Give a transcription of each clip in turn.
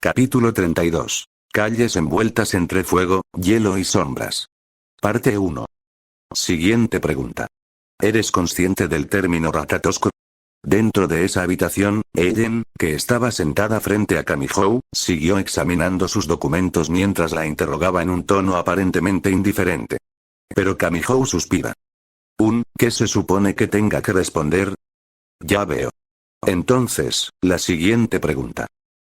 Capítulo 32. Calles envueltas entre fuego, hielo y sombras. Parte 1. Siguiente pregunta. ¿Eres consciente del término ratatosco? Dentro de esa habitación, Ellen, que estaba sentada frente a Kamihou, siguió examinando sus documentos mientras la interrogaba en un tono aparentemente indiferente. Pero Kamihou suspira. ¿Qué se supone que tenga que responder? Ya veo. Entonces, la siguiente pregunta.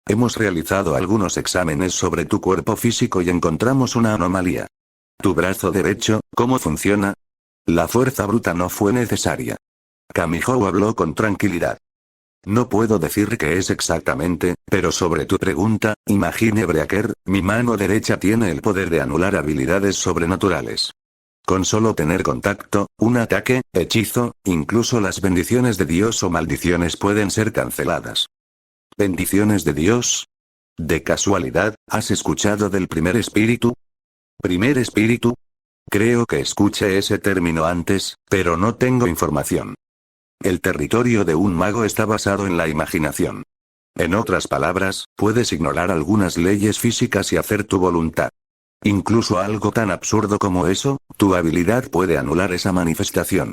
Hemos realizado algunos exámenes sobre tu cuerpo físico y encontramos una anomalía. ¿Tu brazo derecho, cómo funciona? La fuerza bruta no fue necesaria. Kamihou habló con tranquilidad. No puedo decir qué es exactamente, pero sobre tu pregunta, imagine Breaker, mi mano derecha tiene el poder de anular habilidades sobrenaturales. Con solo tener contacto, un ataque, hechizo, incluso las bendiciones de Dios o maldiciones pueden ser canceladas. ¿Bendiciones de Dios? ¿De casualidad, has escuchado del primer espíritu? ¿Primer espíritu? Creo que escuché ese término antes, pero no tengo información. El territorio de un mago está basado en la imaginación. En otras palabras, puedes ignorar algunas leyes físicas y hacer tu voluntad. Incluso algo tan absurdo como eso, tu habilidad puede anular esa manifestación.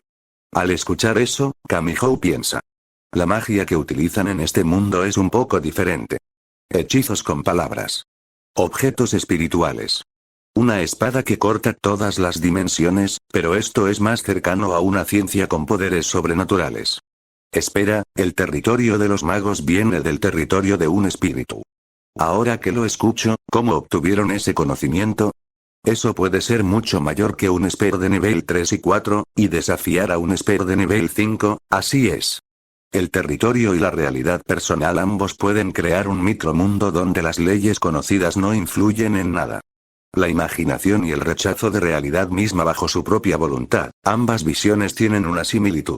Al escuchar eso, Kamihou piensa. La magia que utilizan en este mundo es un poco diferente. Hechizos con palabras. Objetos espirituales. Una espada que corta todas las dimensiones, pero esto es más cercano a una ciencia con poderes sobrenaturales. Espera, el territorio de los magos viene del territorio de un espíritu. Ahora que lo escucho, ¿cómo obtuvieron ese conocimiento? Eso puede ser mucho mayor que un esper de nivel 3 y 4, y desafiar a un esper de nivel 5, así es. El territorio y la realidad personal ambos pueden crear un micromundo donde las leyes conocidas no influyen en nada. La imaginación y el rechazo de realidad misma bajo su propia voluntad, ambas visiones tienen una similitud.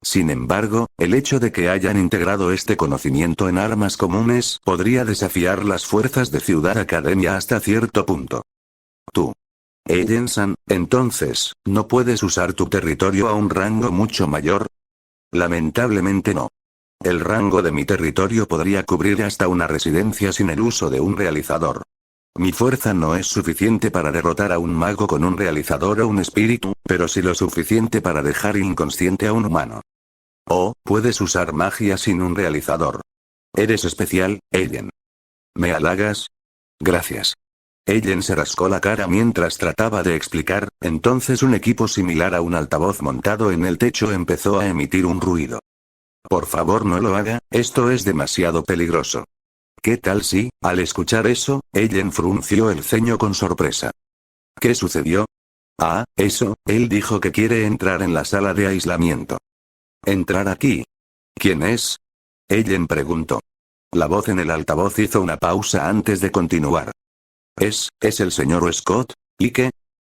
Sin embargo, el hecho de que hayan integrado este conocimiento en armas comunes podría desafiar las fuerzas de Ciudad Academia hasta cierto punto. Tú. Ellen-san, entonces, ¿no puedes usar tu territorio a un rango mucho mayor? Lamentablemente no. El rango de mi territorio podría cubrir hasta una residencia sin el uso de un realizador. Mi fuerza no es suficiente para derrotar a un mago con un realizador o un espíritu, pero sí lo suficiente para dejar inconsciente a un humano. Oh, puedes usar magia sin un realizador. Eres especial, Ellen. ¿Me halagas? Gracias. Ellen se rascó la cara mientras trataba de explicar, entonces un equipo similar a un altavoz montado en el techo empezó a emitir un ruido. Por favor no lo haga, esto es demasiado peligroso. ¿Qué tal si, al escuchar eso, Ellen frunció el ceño con sorpresa? ¿Qué sucedió? Ah, eso, él dijo que quiere entrar en la sala de aislamiento. ¿Entrar aquí? ¿Quién es? Ellen preguntó. La voz en el altavoz hizo una pausa antes de continuar. ¿Es el señor Scott? ¿Y qué?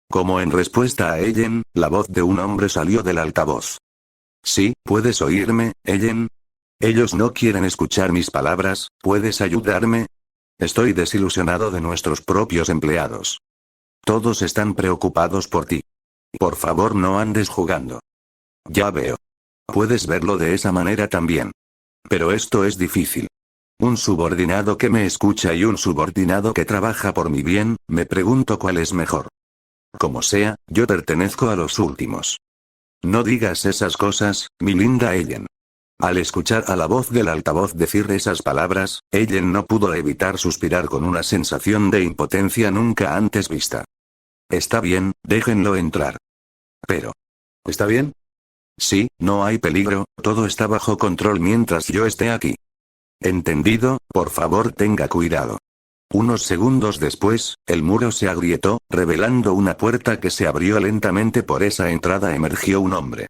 Como en respuesta a Ellen, la voz de un hombre salió del altavoz. Sí, ¿puedes oírme, Ellen? Ellos no quieren escuchar mis palabras, ¿puedes ayudarme? Estoy desilusionado de nuestros propios empleados. Todos están preocupados por ti. Por favor no andes jugando. Ya veo. Puedes verlo de esa manera también. Pero esto es difícil. Un subordinado que me escucha y un subordinado que trabaja por mi bien, me pregunto cuál es mejor. Como sea, yo pertenezco a los últimos. No digas esas cosas, mi linda Ellen. Al escuchar a la voz del altavoz decir esas palabras, Ellen no pudo evitar suspirar con una sensación de impotencia nunca antes vista. Está bien, déjenlo entrar. Pero. ¿Está bien? Sí, no hay peligro, todo está bajo control mientras yo esté aquí. Entendido, por favor tenga cuidado. Unos segundos después, el muro se agrietó, revelando una puerta que se abrió lentamente. Por esa entrada emergió un hombre.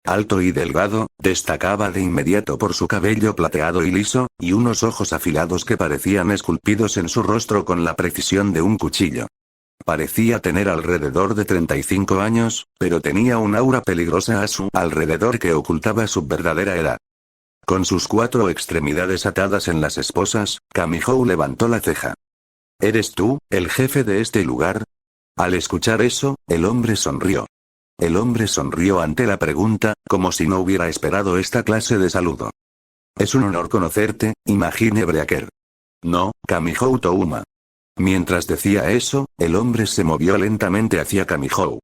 Alto y delgado, destacaba de inmediato por su cabello plateado y liso, y unos ojos afilados que parecían esculpidos en su rostro con la precisión de un cuchillo. Parecía tener alrededor de 35 años, pero tenía un aura peligrosa a su alrededor que ocultaba su verdadera edad. Con sus 4 extremidades atadas en las esposas, Kamihou levantó la ceja. ¿Eres tú, el jefe de este lugar? Al escuchar eso, el hombre sonrió. El hombre sonrió ante la pregunta, como si no hubiera esperado esta clase de saludo. Es un honor conocerte, Imagine Breaker. No, Kamihou Touma. Mientras decía eso, el hombre se movió lentamente hacia Kamihou.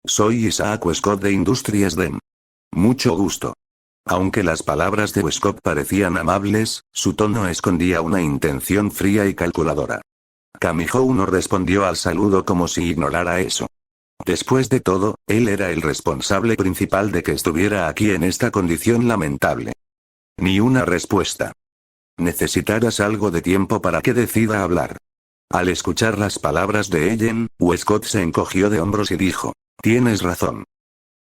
Soy Isaac Westcott de Industrias DEM. Mucho gusto. Aunque las palabras de Westcott parecían amables, su tono escondía una intención fría y calculadora. Kamihou no respondió al saludo como si ignorara eso. Después de todo, él era el responsable principal de que estuviera aquí en esta condición lamentable. Ni una respuesta. Necesitarás algo de tiempo para que decida hablar. Al escuchar las palabras de Ellen, Westcott se encogió de hombros y dijo, tienes razón.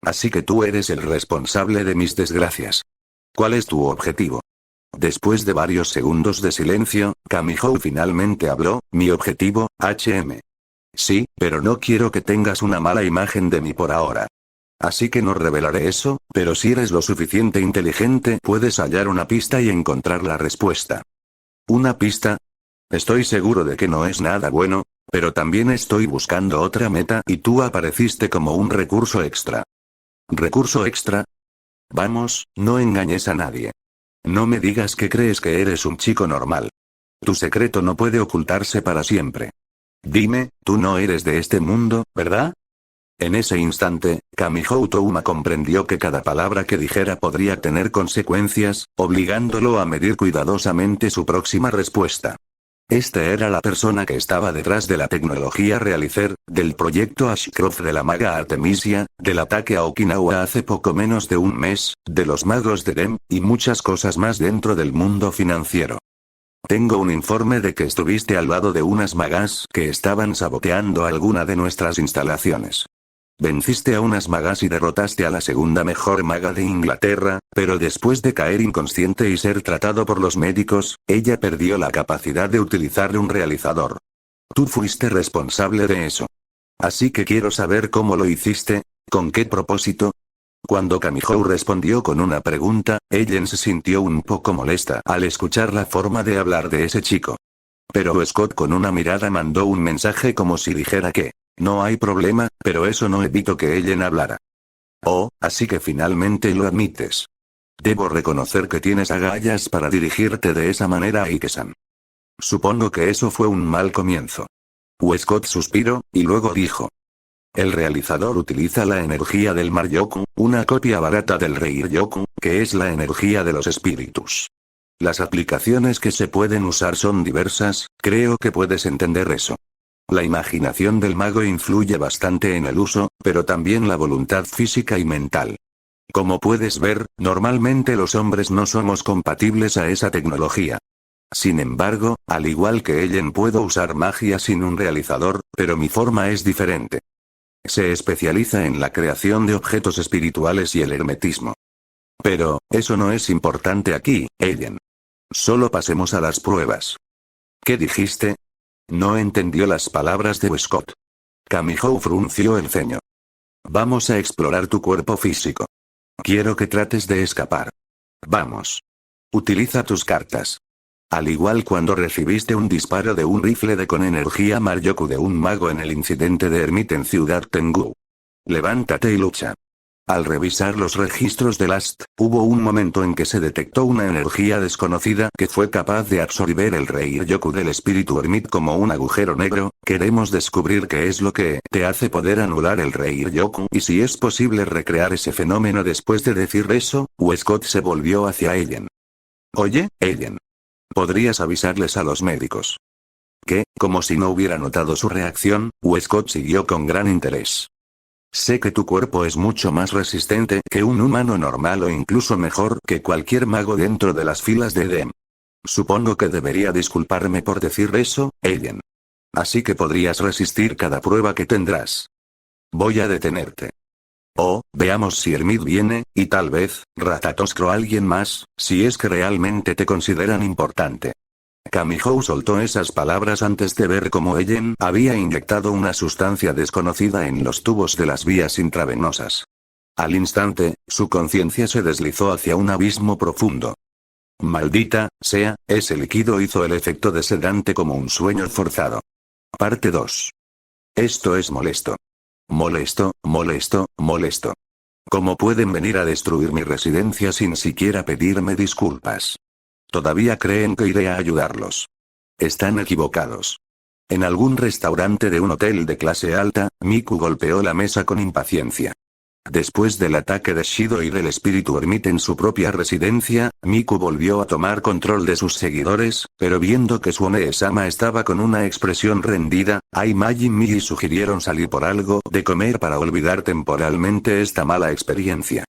Así que tú eres el responsable de mis desgracias. ¿Cuál es tu objetivo? Después de varios segundos de silencio, Kamihou finalmente habló, mi objetivo, HM. Sí, pero no quiero que tengas una mala imagen de mí por ahora. Así que no revelaré eso, pero si eres lo suficiente inteligente puedes hallar una pista y encontrar la respuesta. ¿Una pista? Estoy seguro de que no es nada bueno, pero también estoy buscando otra meta y tú apareciste como un recurso extra. ¿Recurso extra? Vamos, no engañes a nadie. No me digas que crees que eres un chico normal. Tu secreto no puede ocultarse para siempre. Dime, tú no eres de este mundo, ¿verdad? En ese instante, Kamihou Touma comprendió que cada palabra que dijera podría tener consecuencias, obligándolo a medir cuidadosamente su próxima respuesta. Esta era la persona que estaba detrás de la tecnología Realizer, del proyecto Ashcroft de la maga Artemisia, del ataque a Okinawa hace poco menos de un mes, de los magos de DEM, y muchas cosas más dentro del mundo financiero. Tengo un informe de que estuviste al lado de unas magas que estaban saboteando alguna de nuestras instalaciones. Venciste a unas magas y derrotaste a la segunda mejor maga de Inglaterra, pero después de caer inconsciente y ser tratado por los médicos, ella perdió la capacidad de utilizar un realizador. Tú fuiste responsable de eso. Así que quiero saber cómo lo hiciste, ¿con qué propósito? Cuando Kamihou respondió con una pregunta, Ellen se sintió un poco molesta al escuchar la forma de hablar de ese chico. Pero Scott con una mirada mandó un mensaje como si dijera que no hay problema, pero eso no evitó que Ellen hablara. Oh, así que finalmente lo admites. Debo reconocer que tienes agallas para dirigirte de esa manera a Ike-san. Supongo que eso fue un mal comienzo. Scott suspiró, y luego dijo. El realizador utiliza la energía del Maryoku, una copia barata del Reiryoku, que es la energía de los espíritus. Las aplicaciones que se pueden usar son diversas, creo que puedes entender eso. La imaginación del mago influye bastante en el uso, pero también la voluntad física y mental. Como puedes ver, normalmente los hombres no somos compatibles a esa tecnología. Sin embargo, al igual que Ellen puedo usar magia sin un realizador, pero mi forma es diferente. Se especializa en la creación de objetos espirituales y el hermetismo. Pero, eso no es importante aquí, Ellen. Solo pasemos a las pruebas. ¿Qué dijiste? No entendió las palabras de Westcott. Kamihou frunció el ceño. Vamos a explorar tu cuerpo físico. Quiero que trates de escapar. Vamos. Utiliza tus cartas. Al igual cuando recibiste un disparo de un rifle con energía Maryoku de un mago en el incidente de Hermit en Ciudad Tengu. Levántate y lucha. Al revisar los registros de Last, hubo un momento en que se detectó una energía desconocida que fue capaz de absorber el Reiryoku del espíritu Hermit como un agujero negro. Queremos descubrir qué es lo que te hace poder anular el Reiryoku y si es posible recrear ese fenómeno. Después de decir eso, Westcott se volvió hacia Ellen. Oye, Ellen. ¿Podrías avisarles a los médicos? ¿Qué? Como si no hubiera notado su reacción, Westcott siguió con gran interés. Sé que tu cuerpo es mucho más resistente que un humano normal o incluso mejor que cualquier mago dentro de las filas de DEM. Supongo que debería disculparme por decir eso, Ellen. Así que podrías resistir cada prueba que tendrás. Voy a detenerte. Oh, veamos si Hermit viene, y tal vez, Ratatoskro o alguien más, si es que realmente te consideran importante. Kamihou soltó esas palabras antes de ver cómo Ellen había inyectado una sustancia desconocida en los tubos de las vías intravenosas. Al instante, su conciencia se deslizó hacia un abismo profundo. Maldita sea, ese líquido hizo el efecto de sedante como un sueño forzado. Parte 2. Esto es molesto. Molesto, molesto, molesto. ¿Cómo pueden venir a destruir mi residencia sin siquiera pedirme disculpas? Todavía creen que iré a ayudarlos. Están equivocados. En algún restaurante de un hotel de clase alta, Miku golpeó la mesa con impaciencia. Después del ataque de Shido y del espíritu ermita en su propia residencia, Miku volvió a tomar control de sus seguidores, pero viendo que su One-sama estaba con una expresión rendida, Ai Majin Mii sugirieron salir por algo de comer para olvidar temporalmente esta mala experiencia.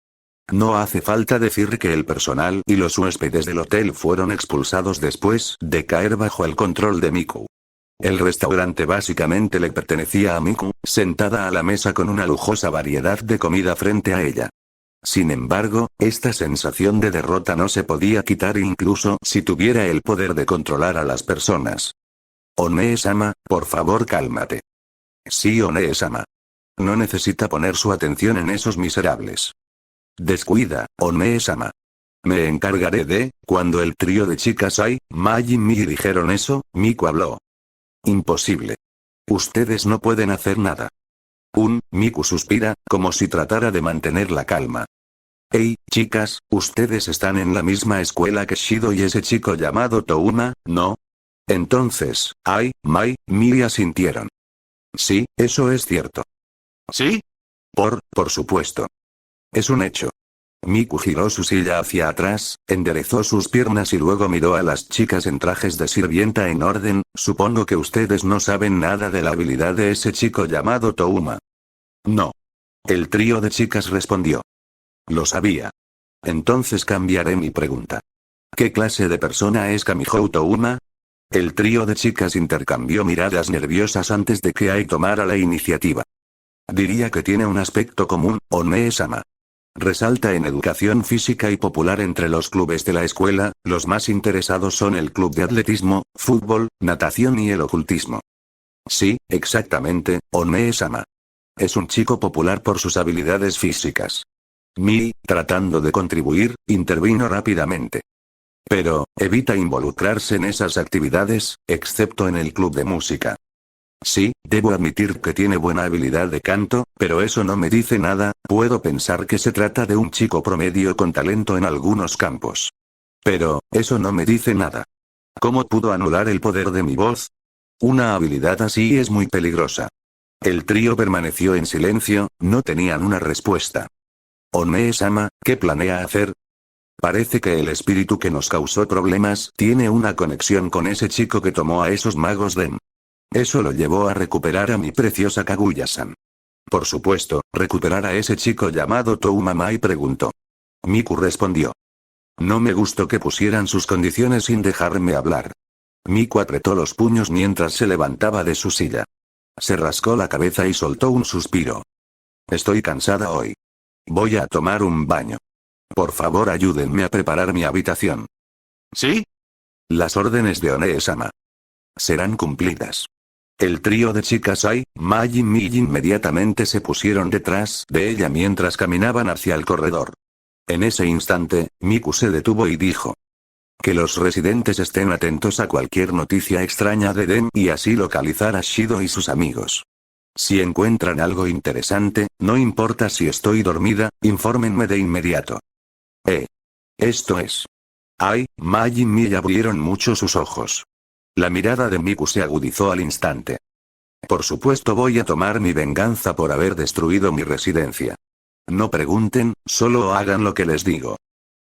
No hace falta decir que el personal y los huéspedes del hotel fueron expulsados después de caer bajo el control de Miku. El restaurante básicamente le pertenecía a Miku, sentada a la mesa con una lujosa variedad de comida frente a ella. Sin embargo, esta sensación de derrota no se podía quitar incluso si tuviera el poder de controlar a las personas. One-sama, por favor cálmate. Sí, One-sama. No necesita poner su atención en esos miserables. Descuida, One-sama. Me encargaré de, cuando el trío de chicas Ai, Majin Mii dijeron eso, Miku habló. Imposible. Ustedes no pueden hacer nada. Miku suspira, como si tratara de mantener la calma. Hey, chicas, ustedes están en la misma escuela que Shido y ese chico llamado Touma, ¿no? Entonces, Ai, Mii asintieron. Sí, eso es cierto. ¿Sí? Por supuesto. Es un hecho. Miku giró su silla hacia atrás, enderezó sus piernas y luego miró a las chicas en trajes de sirvienta en orden. Supongo que ustedes no saben nada de la habilidad de ese chico llamado Touma. No. El trío de chicas respondió. Lo sabía. Entonces cambiaré mi pregunta. ¿Qué clase de persona es Kamihou Touma? El trío de chicas intercambió miradas nerviosas antes de que Ai tomara la iniciativa. Diría que tiene un aspecto común, One-sama. Resalta en educación física y popular entre los clubes de la escuela. Los más interesados son el club de atletismo, fútbol, natación y el ocultismo. Sí, exactamente, One-sama. Es un chico popular por sus habilidades físicas. Mii, tratando de contribuir, intervino rápidamente. Pero, evita involucrarse en esas actividades, excepto en el club de música. Sí, debo admitir que tiene buena habilidad de canto, pero eso no me dice nada. Puedo pensar que se trata de un chico promedio con talento en algunos campos. Pero, eso no me dice nada. ¿Cómo pudo anular el poder de mi voz? Una habilidad así es muy peligrosa. El trío permaneció en silencio, no tenían una respuesta. One-sama, ¿qué planea hacer? Parece que el espíritu que nos causó problemas tiene una conexión con ese chico que tomó a esos magos Ren. Eso lo llevó a recuperar a mi preciosa Kaguya-san. Por supuesto, recuperar a ese chico llamado Touma. Mai preguntó. Miku respondió. No me gustó que pusieran sus condiciones sin dejarme hablar. Miku apretó los puños mientras se levantaba de su silla. Se rascó la cabeza y soltó un suspiro. Estoy cansada hoy. Voy a tomar un baño. Por favor, ayúdenme a preparar mi habitación. ¿Sí? Las órdenes de One-sama serán cumplidas. El trío de chicas Ai, Majin Mii inmediatamente se pusieron detrás de ella mientras caminaban hacia el corredor. En ese instante, Miku se detuvo y dijo. Que los residentes estén atentos a cualquier noticia extraña de Den y así localizar a Shido y sus amigos. Si encuentran algo interesante, no importa si estoy dormida, infórmenme de inmediato. Esto es. Ai, Majin Mii abrieron mucho sus ojos. La mirada de Miku se agudizó al instante. Por supuesto voy a tomar mi venganza por haber destruido mi residencia. No pregunten, solo hagan lo que les digo.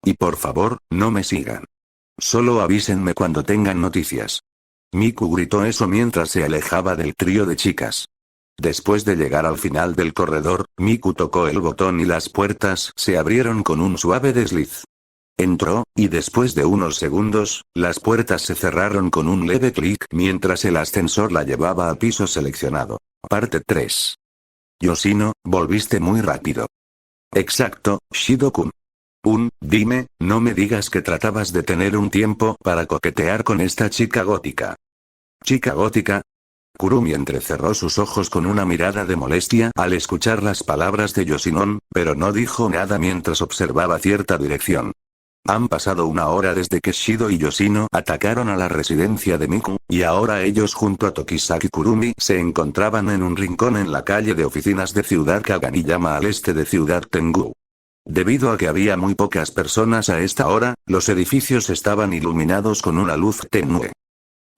Y por favor, no me sigan. Solo avísenme cuando tengan noticias. Miku gritó eso mientras se alejaba del trío de chicas. Después de llegar al final del corredor, Miku tocó el botón y las puertas se abrieron con un suave desliz. Entró, y después de unos segundos, las puertas se cerraron con un leve clic mientras el ascensor la llevaba al piso seleccionado. Parte 3. Yoshino, volviste muy rápido. Exacto, Shido-kun. Dime, no me digas que tratabas de tener un tiempo para coquetear con esta chica gótica. ¿Chica gótica? Kurumi entrecerró sus ojos con una mirada de molestia al escuchar las palabras de Yoshinon, pero no dijo nada mientras observaba cierta dirección. Han pasado una hora desde que Shido y Yoshino atacaron a la residencia de Miku, y ahora ellos junto a Tokisaki Kurumi se encontraban en un rincón en la calle de oficinas de Ciudad Kaganiyama al este de Ciudad Tengu. Debido a que había muy pocas personas a esta hora, los edificios estaban iluminados con una luz tenue.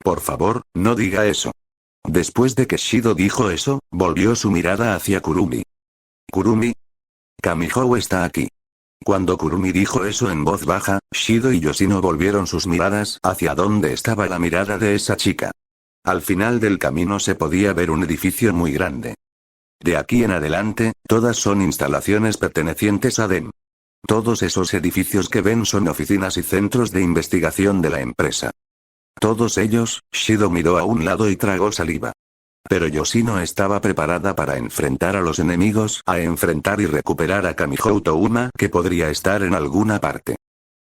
Por favor, no diga eso. Después de que Shido dijo eso, volvió su mirada hacia Kurumi. Kurumi. Kamihou está aquí. Cuando Kurumi dijo eso en voz baja, Shido y Yoshino volvieron sus miradas hacia donde estaba la mirada de esa chica. Al final del camino se podía ver un edificio muy grande. De aquí en adelante, todas son instalaciones pertenecientes a DEM. Todos esos edificios que ven son oficinas y centros de investigación de la empresa. Todos ellos, Shido miró a un lado y tragó saliva. Pero Yoshino estaba preparada para enfrentar a los enemigos, a enfrentar y recuperar a Kamihou Touma, que podría estar en alguna parte.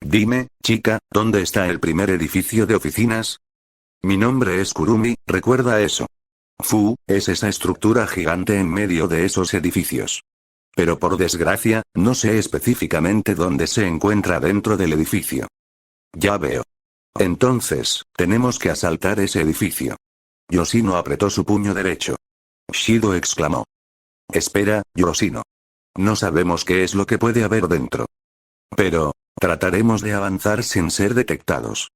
Dime, chica, ¿dónde está el primer edificio de oficinas? Mi nombre es Kurumi, recuerda eso. Es esa estructura gigante en medio de esos edificios. Pero por desgracia, no sé específicamente dónde se encuentra dentro del edificio. Ya veo. Entonces, tenemos que asaltar ese edificio. Yoshino apretó su puño derecho. Shido exclamó. Espera, Yoshino. No sabemos qué es lo que puede haber dentro. Pero, trataremos de avanzar sin ser detectados.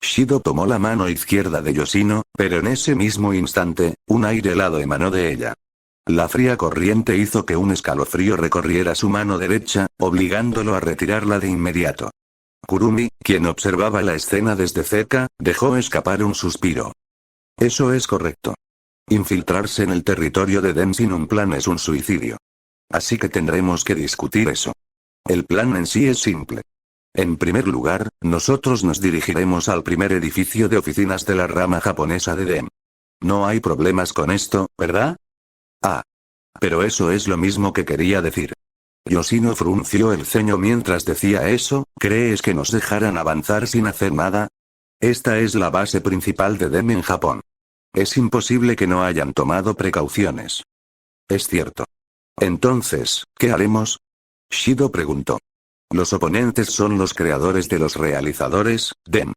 Shido tomó la mano izquierda de Yoshino, pero en ese mismo instante, un aire helado emanó de ella. La fría corriente hizo que un escalofrío recorriera su mano derecha, obligándolo a retirarla de inmediato. Kurumi, quien observaba la escena desde cerca, dejó escapar un suspiro. Eso es correcto. Infiltrarse en el territorio de DEM sin un plan es un suicidio. Así que tendremos que discutir eso. El plan en sí es simple. En primer lugar, nosotros nos dirigiremos al primer edificio de oficinas de la rama japonesa de DEM. No hay problemas con esto, ¿verdad? Ah. Pero eso es lo mismo que quería decir. Yoshino frunció el ceño mientras decía eso. ¿Crees que nos dejarán avanzar sin hacer nada? Esta es la base principal de DEM en Japón. Es imposible que no hayan tomado precauciones. Es cierto. Entonces, ¿qué haremos? Shido preguntó. Los oponentes son los creadores de los realizadores, DEM.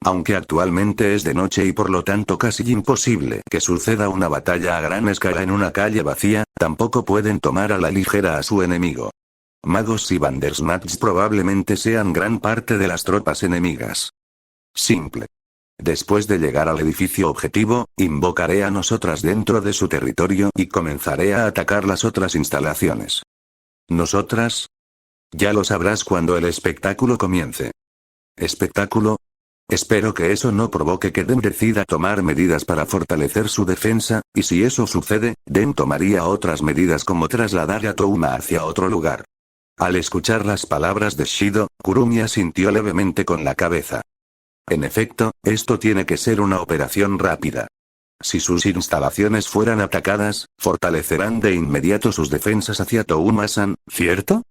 Aunque actualmente es de noche y por lo tanto casi imposible que suceda una batalla a gran escala en una calle vacía, tampoco pueden tomar a la ligera a su enemigo. Magos y Bandersnatch probablemente sean gran parte de las tropas enemigas. Simple. Después de llegar al edificio objetivo, invocaré a nosotras dentro de su territorio y comenzaré a atacar las otras instalaciones. ¿Nosotras? Ya lo sabrás cuando el espectáculo comience. ¿Espectáculo? Espero que eso no provoque que DEM decida tomar medidas para fortalecer su defensa, y si eso sucede, DEM tomaría otras medidas como trasladar a Touma hacia otro lugar. Al escuchar las palabras de Shido, Kurumi asintió levemente con la cabeza. En efecto, esto tiene que ser una operación rápida. Si sus instalaciones fueran atacadas, fortalecerán de inmediato sus defensas hacia Touma-san, ¿cierto?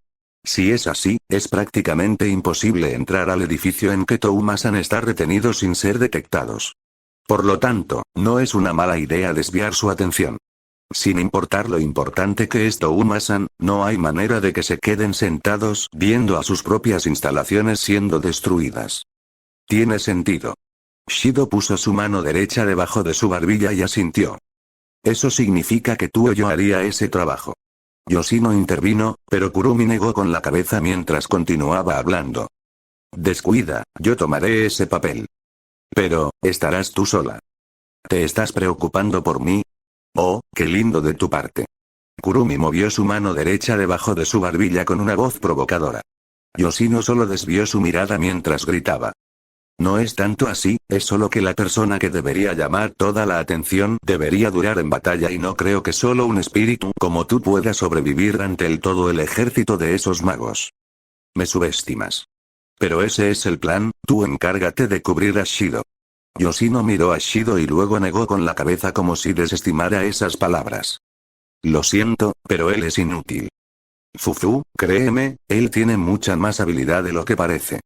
Si es así, es prácticamente imposible entrar al edificio en que Touma-san está retenido sin ser detectados. Por lo tanto, no es una mala idea desviar su atención. Sin importar lo importante que es Touma-san, no hay manera de que se queden sentados viendo a sus propias instalaciones siendo destruidas. Tiene sentido. Shido puso su mano derecha debajo de su barbilla y asintió. Eso significa que tú o yo haría ese trabajo. Yoshino intervino, pero Kurumi negó con la cabeza mientras continuaba hablando. Descuida, yo tomaré ese papel. Pero, estarás tú sola. ¿Te estás preocupando por mí? Oh, qué lindo de tu parte. Kurumi movió su mano derecha debajo de su barbilla con una voz provocadora. Yoshino solo desvió su mirada mientras gritaba. No es tanto así, es solo que la persona que debería llamar toda la atención debería durar en batalla y no creo que solo un espíritu como tú pueda sobrevivir ante todo el ejército de esos magos. Me subestimas. Pero ese es el plan, tú encárgate de cubrir a Shido. Yoshino miró a Shido y luego negó con la cabeza como desestimara esas palabras. Lo siento, pero él es inútil. Fufu, créeme, él tiene mucha más habilidad de lo que parece.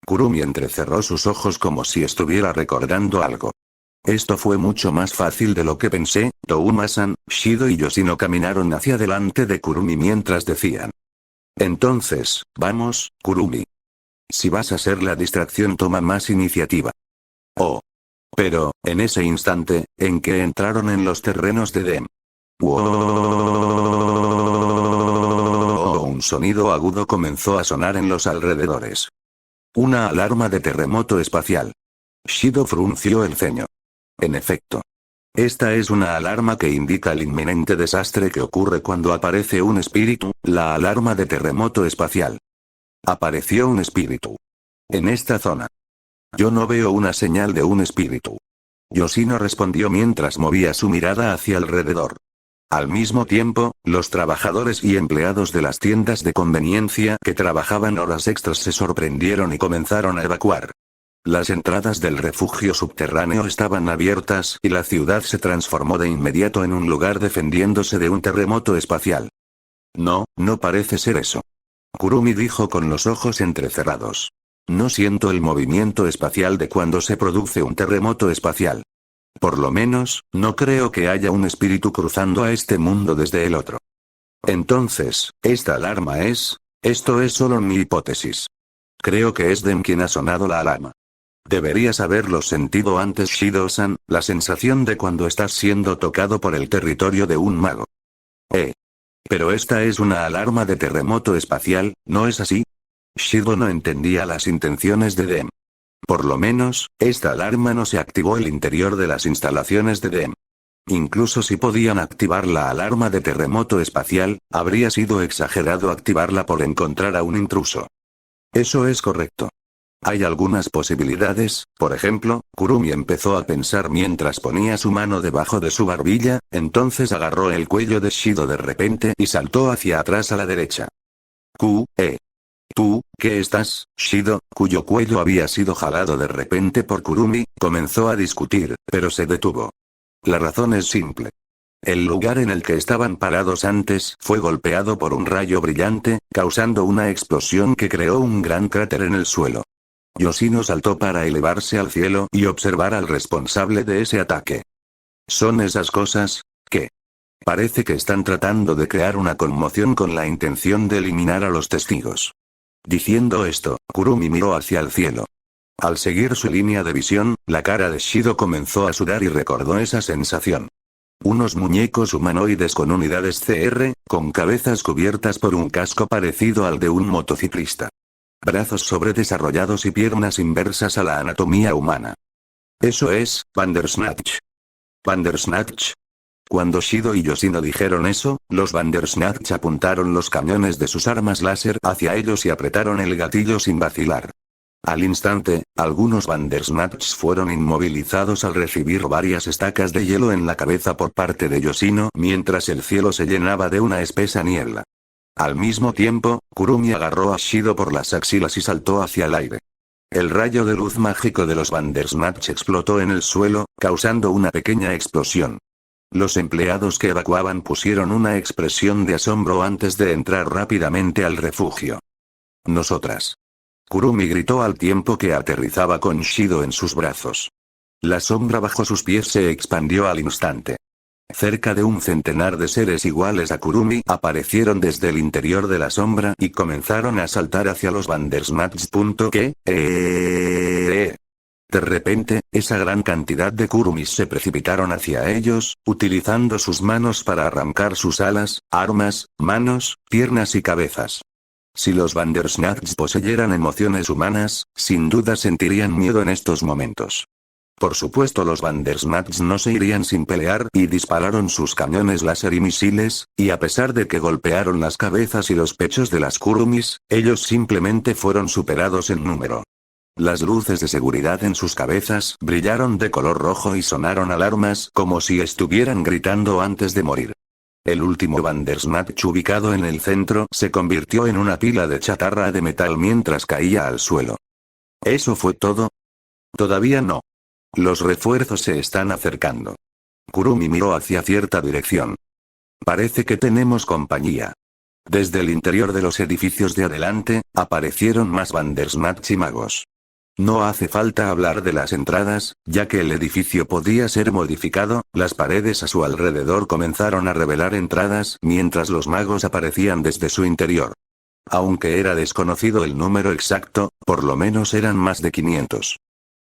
Kurumi entrecerró sus ojos como si estuviera recordando algo. Esto fue mucho más fácil de lo que pensé. Touma-san, Shido y Yoshino caminaron hacia delante de Kurumi mientras decían. Entonces, vamos, Kurumi. Si vas a ser la distracción, toma más iniciativa. Oh. Pero, en ese instante, en que entraron en los terrenos de DEM. ¡Wow! Un sonido agudo comenzó a sonar en los alrededores. Una alarma de terremoto espacial. Shido frunció el ceño. En efecto. Esta es una alarma que indica el inminente desastre que ocurre cuando aparece un espíritu, la alarma de terremoto espacial. Apareció un espíritu. En esta zona. Yo no veo una señal de un espíritu. Yoshino respondió mientras movía su mirada hacia alrededor. Al mismo tiempo, los trabajadores y empleados de las tiendas de conveniencia que trabajaban horas extras se sorprendieron y comenzaron a evacuar. Las entradas del refugio subterráneo estaban abiertas y la ciudad se transformó de inmediato en un lugar defendiéndose de un terremoto espacial. No, no parece ser eso. Kurumi dijo con los ojos entrecerrados. No siento el movimiento espacial de cuando se produce un terremoto espacial. Por lo menos, no creo que haya un espíritu cruzando a este mundo desde el otro. Entonces, ¿esta alarma es? Esto es solo mi hipótesis. Creo que es Dem quien ha sonado la alarma. Deberías haberlo sentido antes, Shido-san, la sensación de cuando estás siendo tocado por el territorio de un mago. Pero esta es una alarma de terremoto espacial, ¿no es así? Shido no entendía las intenciones de Dem. Por lo menos, esta alarma no se activó el interior de las instalaciones de Dem. Incluso si podían activar la alarma de terremoto espacial, habría sido exagerado activarla por encontrar a un intruso. Eso es correcto. Hay algunas posibilidades, por ejemplo, Kurumi empezó a pensar mientras ponía su mano debajo de su barbilla, entonces agarró el cuello de Shido de repente y saltó hacia atrás a la derecha. ¿Tú, qué estás, Shido, cuyo cuello había sido jalado de repente por Kurumi, comenzó a discutir, pero se detuvo. La razón es simple. El lugar en el que estaban parados antes fue golpeado por un rayo brillante, causando una explosión que creó un gran cráter en el suelo. Yoshino saltó para elevarse al cielo y observar al responsable de ese ataque. ¿Son esas cosas? ¿Qué? Parece que están tratando de crear una conmoción con la intención de eliminar a los testigos. Diciendo esto, Kurumi miró hacia el cielo. Al seguir su línea de visión, la cara de Shido comenzó a sudar y recordó esa sensación. Unos muñecos humanoides con unidades CR, con cabezas cubiertas por un casco parecido al de un motociclista. Brazos sobredesarrollados y piernas inversas a la anatomía humana. Eso es, Bandersnatch. ¿Bandersnatch? Cuando Shido y Yoshino dijeron eso, los Bandersnatch apuntaron los cañones de sus armas láser hacia ellos y apretaron el gatillo sin vacilar. Al instante, algunos Bandersnatch fueron inmovilizados al recibir varias estacas de hielo en la cabeza por parte de Yoshino mientras el cielo se llenaba de una espesa niebla. Al mismo tiempo, Kurumi agarró a Shido por las axilas y saltó hacia el aire. El rayo de luz mágico de los Bandersnatch explotó en el suelo, causando una pequeña explosión. Los empleados que evacuaban pusieron una expresión de asombro antes de entrar rápidamente al refugio. Nosotras. Kurumi gritó al tiempo que aterrizaba con Shido en sus brazos. La sombra bajo sus pies se expandió al instante. Cerca de un centenar de seres iguales a Kurumi aparecieron desde el interior de la sombra y comenzaron a saltar hacia los Bandersnatch. De repente, esa gran cantidad de Kurumis se precipitaron hacia ellos, utilizando sus manos para arrancar sus alas, armas, manos, piernas y cabezas. Si los Bandersnatch poseyeran emociones humanas, sin duda sentirían miedo en estos momentos. Por supuesto, los Bandersnatch no se irían sin pelear y dispararon sus cañones láser y misiles, y a pesar de que golpearon las cabezas y los pechos de las Kurumis, ellos simplemente fueron superados en número. Las luces de seguridad en sus cabezas brillaron de color rojo y sonaron alarmas como si estuvieran gritando antes de morir. El último Bandersnatch ubicado en el centro se convirtió en una pila de chatarra de metal mientras caía al suelo. ¿Eso fue todo? Todavía no. Los refuerzos se están acercando. Kurumi miró hacia cierta dirección. Parece que tenemos compañía. Desde el interior de los edificios de adelante, aparecieron más Bandersnatch y magos. No hace falta hablar de las entradas, ya que el edificio podía ser modificado, las paredes a su alrededor comenzaron a revelar entradas mientras los magos aparecían desde su interior. Aunque era desconocido el número exacto, por lo menos eran más de 500.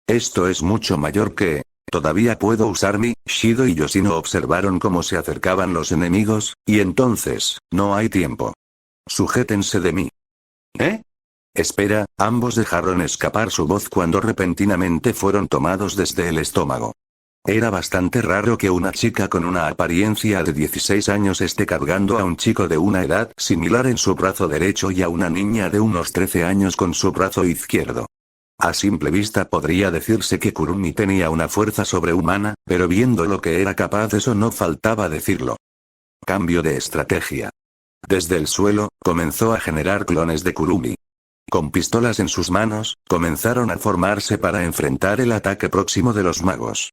Esto es mucho mayor que... Todavía puedo usar mi... Shido y Yoshino observaron cómo se acercaban los enemigos, y entonces, no hay tiempo. Sujétense de mí. ¿Eh? Espera, ambos dejaron escapar su voz cuando repentinamente fueron tomados desde el estómago. Era bastante raro que una chica con una apariencia de 16 años esté cargando a un chico de una edad similar en su brazo derecho y a una niña de unos 13 años con su brazo izquierdo. A simple vista podría decirse que Kurumi tenía una fuerza sobrehumana, pero viendo lo que era capaz eso no faltaba decirlo. Cambio de estrategia. Desde el suelo, comenzó a generar clones de Kurumi. Con pistolas en sus manos, comenzaron a formarse para enfrentar el ataque próximo de los magos.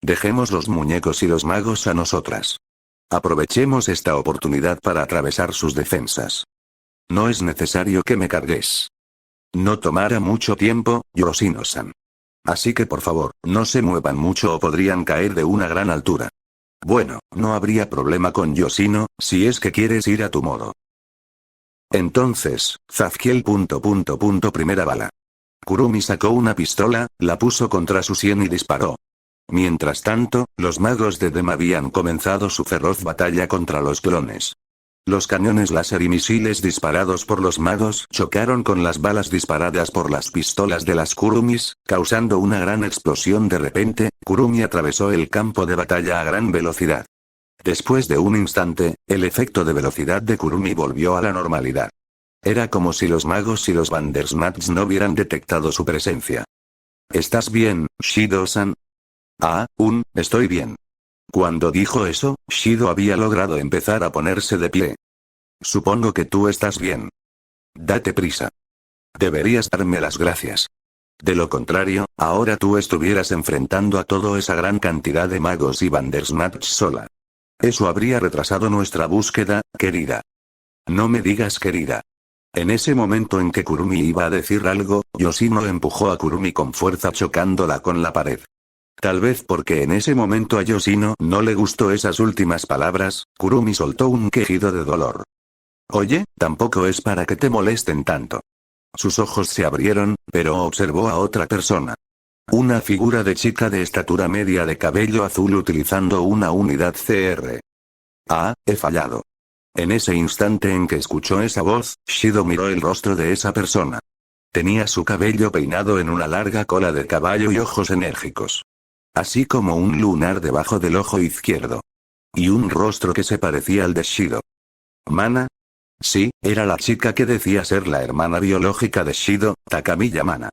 Dejemos los muñecos y los magos a nosotras. Aprovechemos esta oportunidad para atravesar sus defensas. No es necesario que me cargues. No tomará mucho tiempo, Yoshino-san. Así que por favor, no se muevan mucho o podrían caer de una gran altura. Bueno, no habría problema con Yoshino, si es que quieres ir a tu modo. Entonces, Zazkiel... Primera bala. Kurumi sacó una pistola, la puso contra su sien y disparó. Mientras tanto, los magos de Dem habían comenzado su feroz batalla contra los clones. Los cañones láser y misiles disparados por los magos chocaron con las balas disparadas por las pistolas de las Kurumis, causando una gran explosión. De repente, Kurumi atravesó el campo de batalla a gran velocidad. Después de un instante, el efecto de velocidad de Kurumi volvió a la normalidad. Era como si los magos y los Bandersnatch no hubieran detectado su presencia. ¿Estás bien, Shido-san? Estoy bien. Cuando dijo eso, Shido había logrado empezar a ponerse de pie. Supongo que tú estás bien. Date prisa. Deberías darme las gracias. De lo contrario, ahora tú estuvieras enfrentando a toda esa gran cantidad de magos y Bandersnatch sola. Eso habría retrasado nuestra búsqueda, querida. No me digas querida. En ese momento en que Kurumi iba a decir algo, Yoshino empujó a Kurumi con fuerza chocándola con la pared. Tal vez porque en ese momento a Yoshino no le gustó esas últimas palabras, Kurumi soltó un quejido de dolor. Oye, tampoco es para que te molesten tanto. Sus ojos se abrieron, pero observó a otra persona. Una figura de chica de estatura media de cabello azul utilizando una unidad CR. He fallado. En ese instante en que escuchó esa voz, Shido miró el rostro de esa persona. Tenía su cabello peinado en una larga cola de caballo y ojos enérgicos. Así como un lunar debajo del ojo izquierdo. Y un rostro que se parecía al de Shido. ¿Mana? Sí, era la chica que decía ser la hermana biológica de Shido, Takamiya Mana.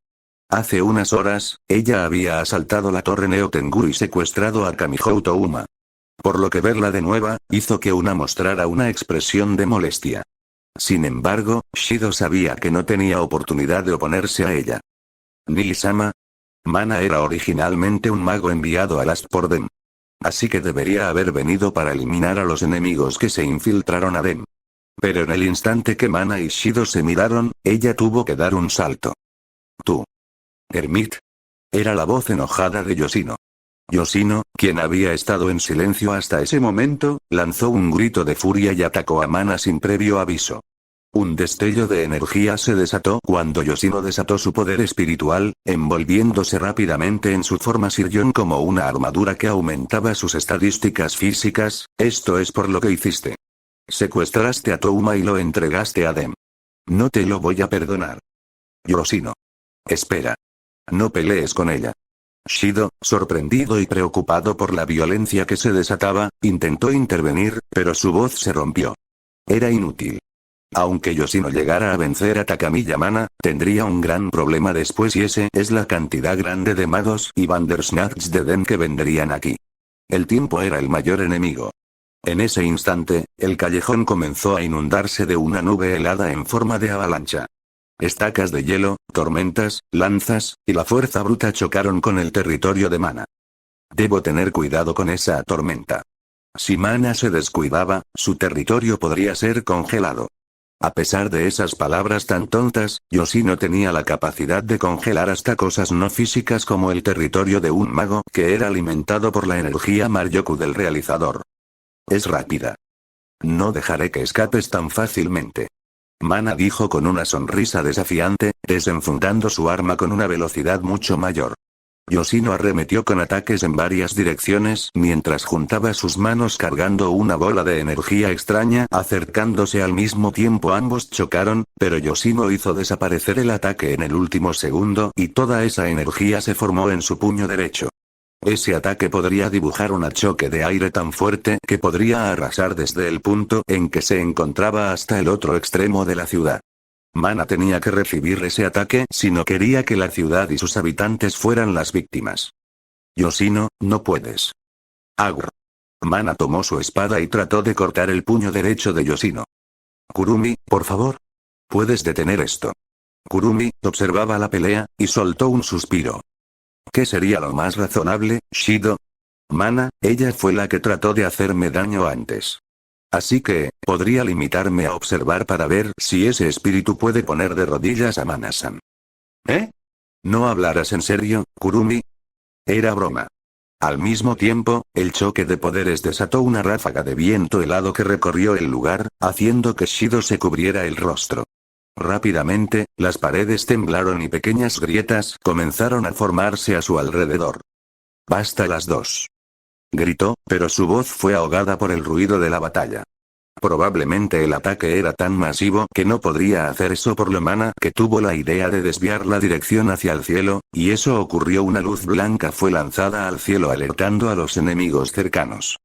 Hace unas horas, ella había asaltado la torre Neotengu y secuestrado a Kamihou Touma. Por lo que verla de nueva, hizo que Una mostrara una expresión de molestia. Sin embargo, Shido sabía que no tenía oportunidad de oponerse a ella. Nii-sama. Mana era originalmente un mago enviado a Last por Dem. Así que debería haber venido para eliminar a los enemigos que se infiltraron a Dem. Pero en el instante que Mana y Shido se miraron, ella tuvo que dar un salto. ¿Tú? Hermit. Era la voz enojada de Yoshino. Yoshino, quien había estado en silencio hasta ese momento, lanzó un grito de furia y atacó a Mana sin previo aviso. Un destello de energía se desató cuando Yoshino desató su poder espiritual, envolviéndose rápidamente en su forma Siryon como una armadura que aumentaba sus estadísticas físicas. Esto es por lo que hiciste. Secuestraste a Touma y lo entregaste a Dem. No te lo voy a perdonar. Yoshino. Espera. No pelees con ella. Shido, sorprendido y preocupado por la violencia que se desataba, intentó intervenir, pero su voz se rompió. Era inútil. Aunque Yoshino llegara a vencer a Takamiya Mana, tendría un gran problema después y ese es la cantidad grande de magos y Bandersnatch de Dem que vendrían aquí. El tiempo era el mayor enemigo. En ese instante, el callejón comenzó a inundarse de una nube helada en forma de avalancha. Estacas de hielo, tormentas, lanzas, y la fuerza bruta chocaron con el territorio de Mana. Debo tener cuidado con esa tormenta. Si Mana se descuidaba, su territorio podría ser congelado. A pesar de esas palabras tan tontas, Yoshino tenía la capacidad de congelar hasta cosas no físicas como el territorio de un mago que era alimentado por la energía Maryoku del realizador. Es rápida. No dejaré que escapes tan fácilmente. Mana dijo con una sonrisa desafiante, desenfundando su arma con una velocidad mucho mayor. Yoshino arremetió con ataques en varias direcciones mientras juntaba sus manos cargando una bola de energía extraña. Acercándose al mismo tiempo ambos chocaron, pero Yoshino hizo desaparecer el ataque en el último segundo y toda esa energía se formó en su puño derecho. Ese ataque podría dibujar un choque de aire tan fuerte que podría arrasar desde el punto en que se encontraba hasta el otro extremo de la ciudad. Mana tenía que recibir ese ataque si no quería que la ciudad y sus habitantes fueran las víctimas. Yoshino, no puedes. Agr. Mana tomó su espada y trató de cortar el puño derecho de Yoshino. Kurumi, por favor. ¿Puedes detener esto? Kurumi observaba la pelea y soltó un suspiro. ¿Qué sería lo más razonable, Shido? Mana, ella fue la que trató de hacerme daño antes. Así que, podría limitarme a observar para ver si ese espíritu puede poner de rodillas a Mana-san. ¿Eh? ¿No hablarás en serio, Kurumi? Era broma. Al mismo tiempo, el choque de poderes desató una ráfaga de viento helado que recorrió el lugar, haciendo que Shido se cubriera el rostro. Rápidamente, las paredes temblaron y pequeñas grietas comenzaron a formarse a su alrededor. «¡Basta las dos!», gritó, pero su voz fue ahogada por el ruido de la batalla. Probablemente el ataque era tan masivo que no podría hacer eso por lo Mana que tuvo la idea de desviar la dirección hacia el cielo, y eso ocurrió. Una luz blanca fue lanzada al cielo alertando a los enemigos cercanos.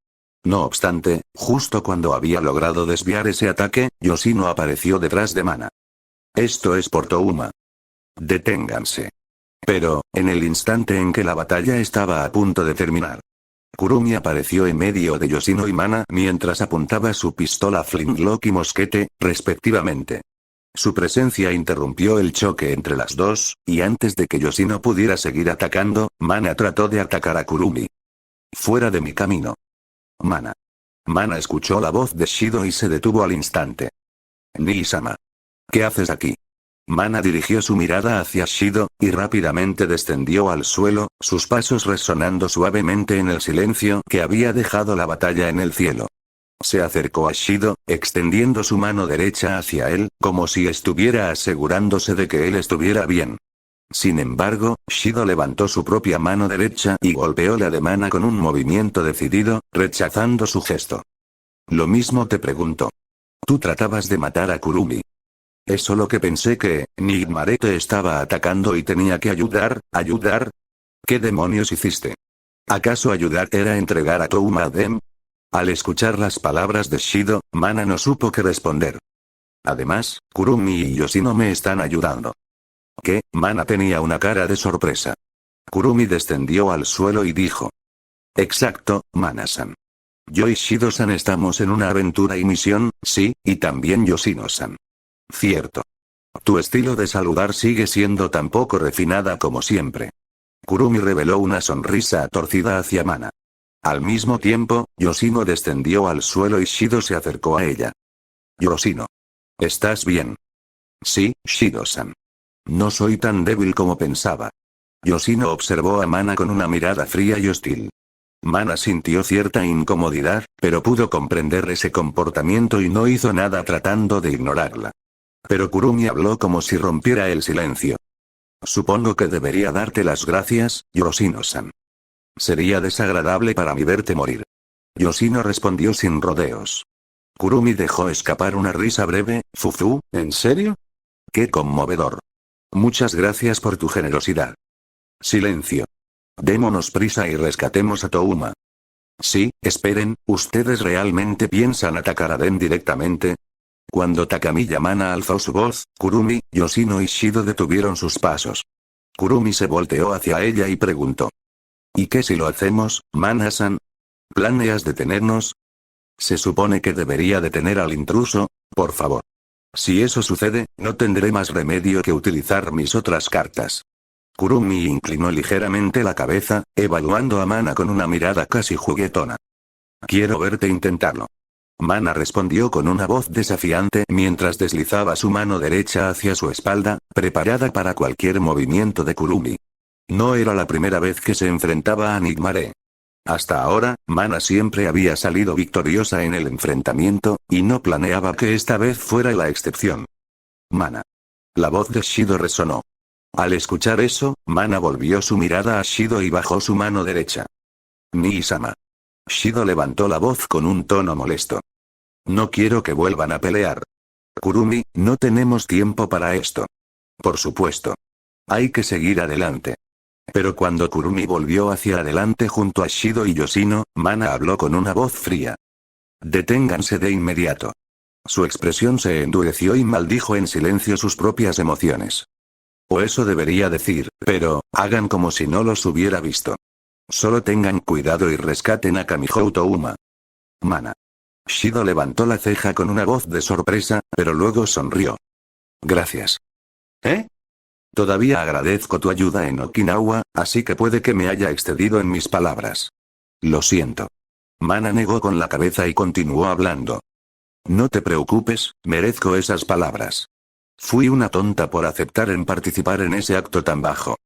No obstante, justo cuando había logrado desviar ese ataque, Yoshino apareció detrás de Mana. Esto es por Touma. Deténganse. Pero, en el instante en que la batalla estaba a punto de terminar, Kurumi apareció en medio de Yoshino y Mana mientras apuntaba su pistola flintlock y mosquete, respectivamente. Su presencia interrumpió el choque entre las dos, y antes de que Yoshino pudiera seguir atacando, Mana trató de atacar a Kurumi. «Fuera de mi camino. Mana». Mana escuchó la voz de Shido y se detuvo al instante. «Nii-sama. ¿Qué haces aquí?». Mana dirigió su mirada hacia Shido, y rápidamente descendió al suelo, sus pasos resonando suavemente en el silencio que había dejado la batalla en el cielo. Se acercó a Shido, extendiendo su mano derecha hacia él, como si estuviera asegurándose de que él estuviera bien. Sin embargo, Shido levantó su propia mano derecha y golpeó la de Mana con un movimiento decidido, rechazando su gesto. «Lo mismo te pregunto. Tú tratabas de matar a Kurumi. Es solo que pensé que Nigmare te estaba atacando y tenía que ayudar. ¿Qué demonios hiciste? ¿Acaso ayudar era entregar a Touma a Dem?». Al escuchar las palabras de Shido, Mana no supo qué responder. Además, Kurumi y Yoshino me están ayudando. ¿Qué? Mana tenía una cara de sorpresa. Kurumi descendió al suelo y dijo. «Exacto, Mana-san. Yo y Shido-san estamos en una aventura y misión, sí, y también Yoshino-san». «Cierto. Tu estilo de saludar sigue siendo tan poco refinada como siempre». Kurumi reveló una sonrisa torcida hacia Mana. Al mismo tiempo, Yoshino descendió al suelo y Shido se acercó a ella. «Yoshino. ¿Estás bien?». «Sí, Shido-san. No soy tan débil como pensaba». Yoshino observó a Mana con una mirada fría y hostil. Mana sintió cierta incomodidad, pero pudo comprender ese comportamiento y no hizo nada tratando de ignorarla. Pero Kurumi habló como si rompiera el silencio. «Supongo que debería darte las gracias, Yoshino-san. Sería desagradable para mí verte morir». Yoshino respondió sin rodeos. Kurumi dejó escapar una risa breve. «Fufu, ¿en serio? ¡Qué conmovedor! Muchas gracias por tu generosidad». «Silencio. Démonos prisa y rescatemos a Touma». «Sí, esperen, ¿ustedes realmente piensan atacar a Den directamente?». Cuando Takamiya Mana alzó su voz, Kurumi, Yoshino y Shido detuvieron sus pasos. Kurumi se volteó hacia ella y preguntó. «¿Y qué si lo hacemos, Mana-san? ¿Planeas detenernos?». «Se supone que debería detener al intruso, por favor. Si eso sucede, no tendré más remedio que utilizar mis otras cartas». Kurumi inclinó ligeramente la cabeza, evaluando a Mana con una mirada casi juguetona. «Quiero verte intentarlo». Mana respondió con una voz desafiante mientras deslizaba su mano derecha hacia su espalda, preparada para cualquier movimiento de Kurumi. No era la primera vez que se enfrentaba a Nigmare. Hasta ahora, Mana siempre había salido victoriosa en el enfrentamiento, y no planeaba que esta vez fuera la excepción. «Mana». La voz de Shido resonó. Al escuchar eso, Mana volvió su mirada a Shido y bajó su mano derecha. «Nii-sama». Shido levantó la voz con un tono molesto. «No quiero que vuelvan a pelear. Kurumi, no tenemos tiempo para esto». «Por supuesto. Hay que seguir adelante». Pero cuando Kurumi volvió hacia adelante junto a Shido y Yoshino, Mana habló con una voz fría. Deténganse de inmediato. Su expresión se endureció y maldijo en silencio sus propias emociones. O eso debería decir, pero, hagan como si no los hubiera visto. Solo tengan cuidado y rescaten a Kamihou Touma. Mana. Shido levantó la ceja con una voz de sorpresa, pero luego sonrió. Gracias. ¿Eh? Todavía agradezco tu ayuda en Okinawa, así que puede que me haya excedido en mis palabras. Lo siento. Mana negó con la cabeza y continuó hablando. No te preocupes, merezco esas palabras. Fui una tonta por aceptar en participar en ese acto tan bajo.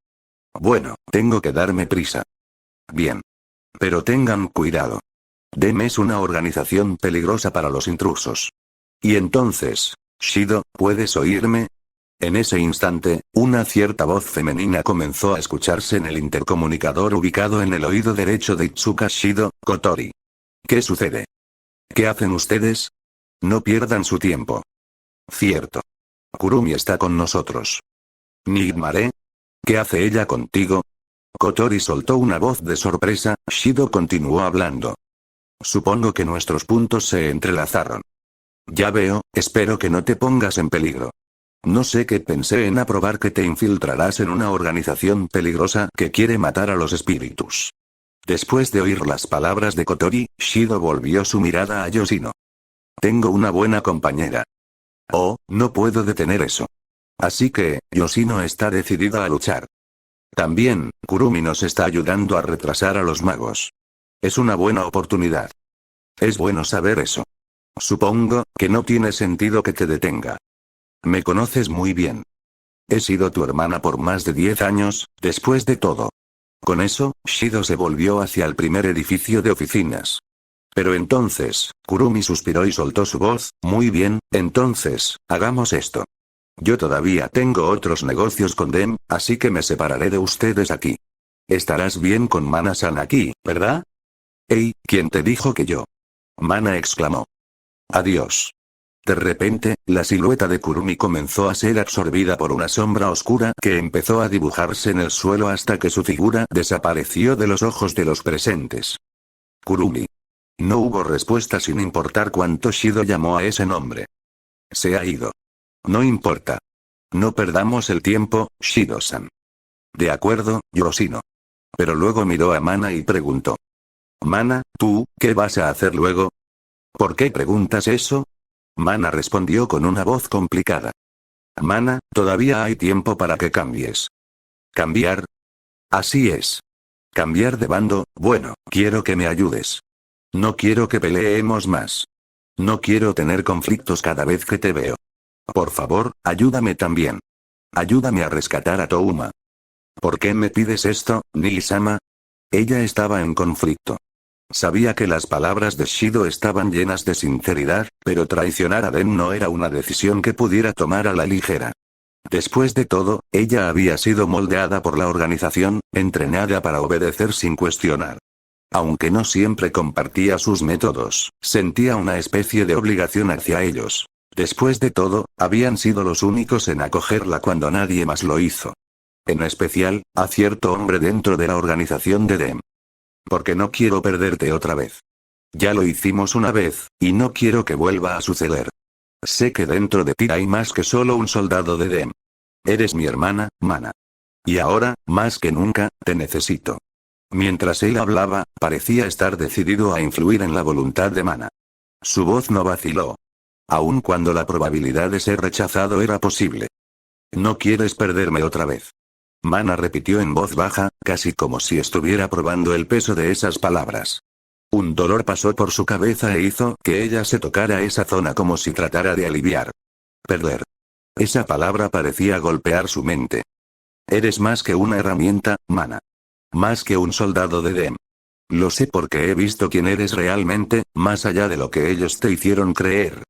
Bueno, tengo que darme prisa. Bien. Pero tengan cuidado. DEM es una organización peligrosa para los intrusos. Y entonces, Shido, ¿puedes oírme? En ese instante, una cierta voz femenina comenzó a escucharse en el intercomunicador ubicado en el oído derecho de Itsuka Shido, Kotori. ¿Qué sucede? ¿Qué hacen ustedes? No pierdan su tiempo. Cierto. Kurumi está con nosotros. Nigmare. ¿Qué hace ella contigo? Kotori soltó una voz de sorpresa, Shido continuó hablando. Supongo que nuestros puntos se entrelazaron. Ya veo, espero que no te pongas en peligro. No sé qué pensé en aprobar que te infiltrarás en una organización peligrosa que quiere matar a los espíritus. Después de oír las palabras de Kotori, Shido volvió su mirada a Yoshino. Tengo una buena compañera. Oh, no puedo detener eso. Así que, Yoshino está decidida a luchar. También, Kurumi nos está ayudando a retrasar a los magos. Es una buena oportunidad. Es bueno saber eso. Supongo que no tiene sentido que te detenga. Me conoces muy bien. He sido tu hermana por más de 10 años, después de todo. Con eso, Shido se volvió hacia el primer edificio de oficinas. Pero entonces, Kurumi suspiró y soltó su voz, muy bien, entonces, hagamos esto. Yo todavía tengo otros negocios con DEM, así que me separaré de ustedes aquí. Estarás bien con Mana-san aquí, ¿verdad? Hey, ¿quién te dijo que yo? Mana exclamó. Adiós. De repente, la silueta de Kurumi comenzó a ser absorbida por una sombra oscura que empezó a dibujarse en el suelo hasta que su figura desapareció de los ojos de los presentes. Kurumi. No hubo respuesta sin importar cuánto Shido llamó a ese nombre. Se ha ido. No importa. No perdamos el tiempo, Shido-san. De acuerdo, Yoshino. Pero luego miró a Mana y preguntó. Mana, ¿tú, qué vas a hacer luego? ¿Por qué preguntas eso? Mana respondió con una voz complicada. Mana, todavía hay tiempo para que cambies. ¿Cambiar? Así es. Cambiar de bando, bueno, quiero que me ayudes. No quiero que peleemos más. No quiero tener conflictos cada vez que te veo. Por favor, ayúdame también. Ayúdame a rescatar a Touma. ¿Por qué me pides esto, Nii-sama? Ella estaba en conflicto. Sabía que las palabras de Shido estaban llenas de sinceridad, pero traicionar a Den no era una decisión que pudiera tomar a la ligera. Después de todo, ella había sido moldeada por la organización, entrenada para obedecer sin cuestionar. Aunque no siempre compartía sus métodos, sentía una especie de obligación hacia ellos. Después de todo, habían sido los únicos en acogerla cuando nadie más lo hizo. En especial, a cierto hombre dentro de la organización de DEM. Porque no quiero perderte otra vez. Ya lo hicimos una vez, y no quiero que vuelva a suceder. Sé que dentro de ti hay más que solo un soldado de DEM. Eres mi hermana, Mana. Y ahora, más que nunca, te necesito. Mientras él hablaba, parecía estar decidido a influir en la voluntad de Mana. Su voz no vaciló. Aun cuando la probabilidad de ser rechazado era posible. No quieres perderme otra vez. Mana repitió en voz baja, casi como si estuviera probando el peso de esas palabras. Un dolor pasó por su cabeza e hizo que ella se tocara esa zona como si tratara de aliviar. Perder. Esa palabra parecía golpear su mente. Eres más que una herramienta, Mana. Más que un soldado de DEM. Lo sé porque he visto quién eres realmente, más allá de lo que ellos te hicieron creer.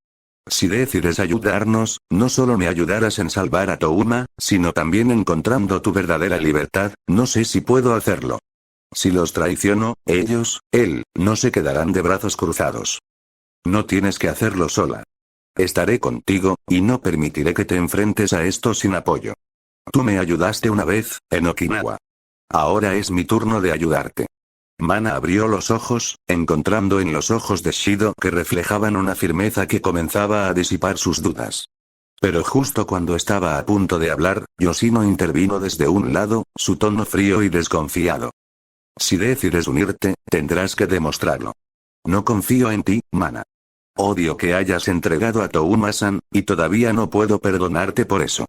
Si decides ayudarnos, no solo me ayudarás en salvar a Touma, sino también encontrando tu verdadera libertad, no sé si puedo hacerlo. Si los traiciono, él, no se quedarán de brazos cruzados. No tienes que hacerlo sola. Estaré contigo, y no permitiré que te enfrentes a esto sin apoyo. Tú me ayudaste una vez, en Okinawa. Ahora es mi turno de ayudarte. Mana abrió los ojos, encontrando en los ojos de Shido que reflejaban una firmeza que comenzaba a disipar sus dudas. Pero justo cuando estaba a punto de hablar, Yoshino intervino desde un lado, su tono frío y desconfiado. Si decides unirte, tendrás que demostrarlo. No confío en ti, Mana. Odio que hayas entregado a Touma-san, y todavía no puedo perdonarte por eso.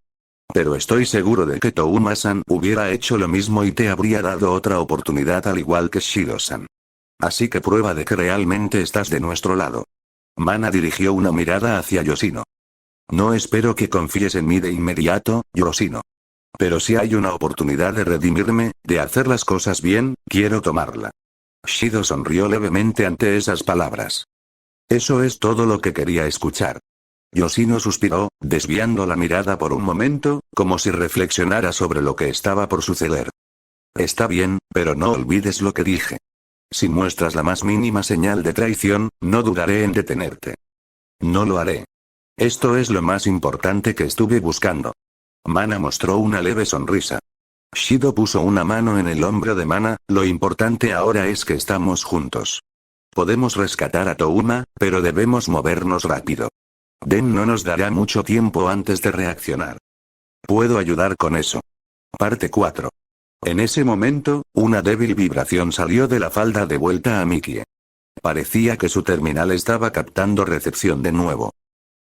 Pero estoy seguro de que Touma-san hubiera hecho lo mismo y te habría dado otra oportunidad al igual que Shido-san. Así que prueba de que realmente estás de nuestro lado. Mana dirigió una mirada hacia Yoshino. No espero que confíes en mí de inmediato, Yoshino. Pero si hay una oportunidad de redimirme, de hacer las cosas bien, quiero tomarla. Shido sonrió levemente ante esas palabras. Eso es todo lo que quería escuchar. Yoshino suspiró, desviando la mirada por un momento, como si reflexionara sobre lo que estaba por suceder. Está bien, pero no olvides lo que dije. Si muestras la más mínima señal de traición, no dudaré en detenerte. No lo haré. Esto es lo más importante que estuve buscando. Mana mostró una leve sonrisa. Shido puso una mano en el hombro de Mana, lo importante ahora es que estamos juntos. Podemos rescatar a Touma, pero debemos movernos rápido. Den no nos dará mucho tiempo antes de reaccionar. Puedo ayudar con eso. Parte 4. En ese momento, una débil vibración salió de la falda de vuelta a Mikie. Parecía que su terminal estaba captando recepción de nuevo.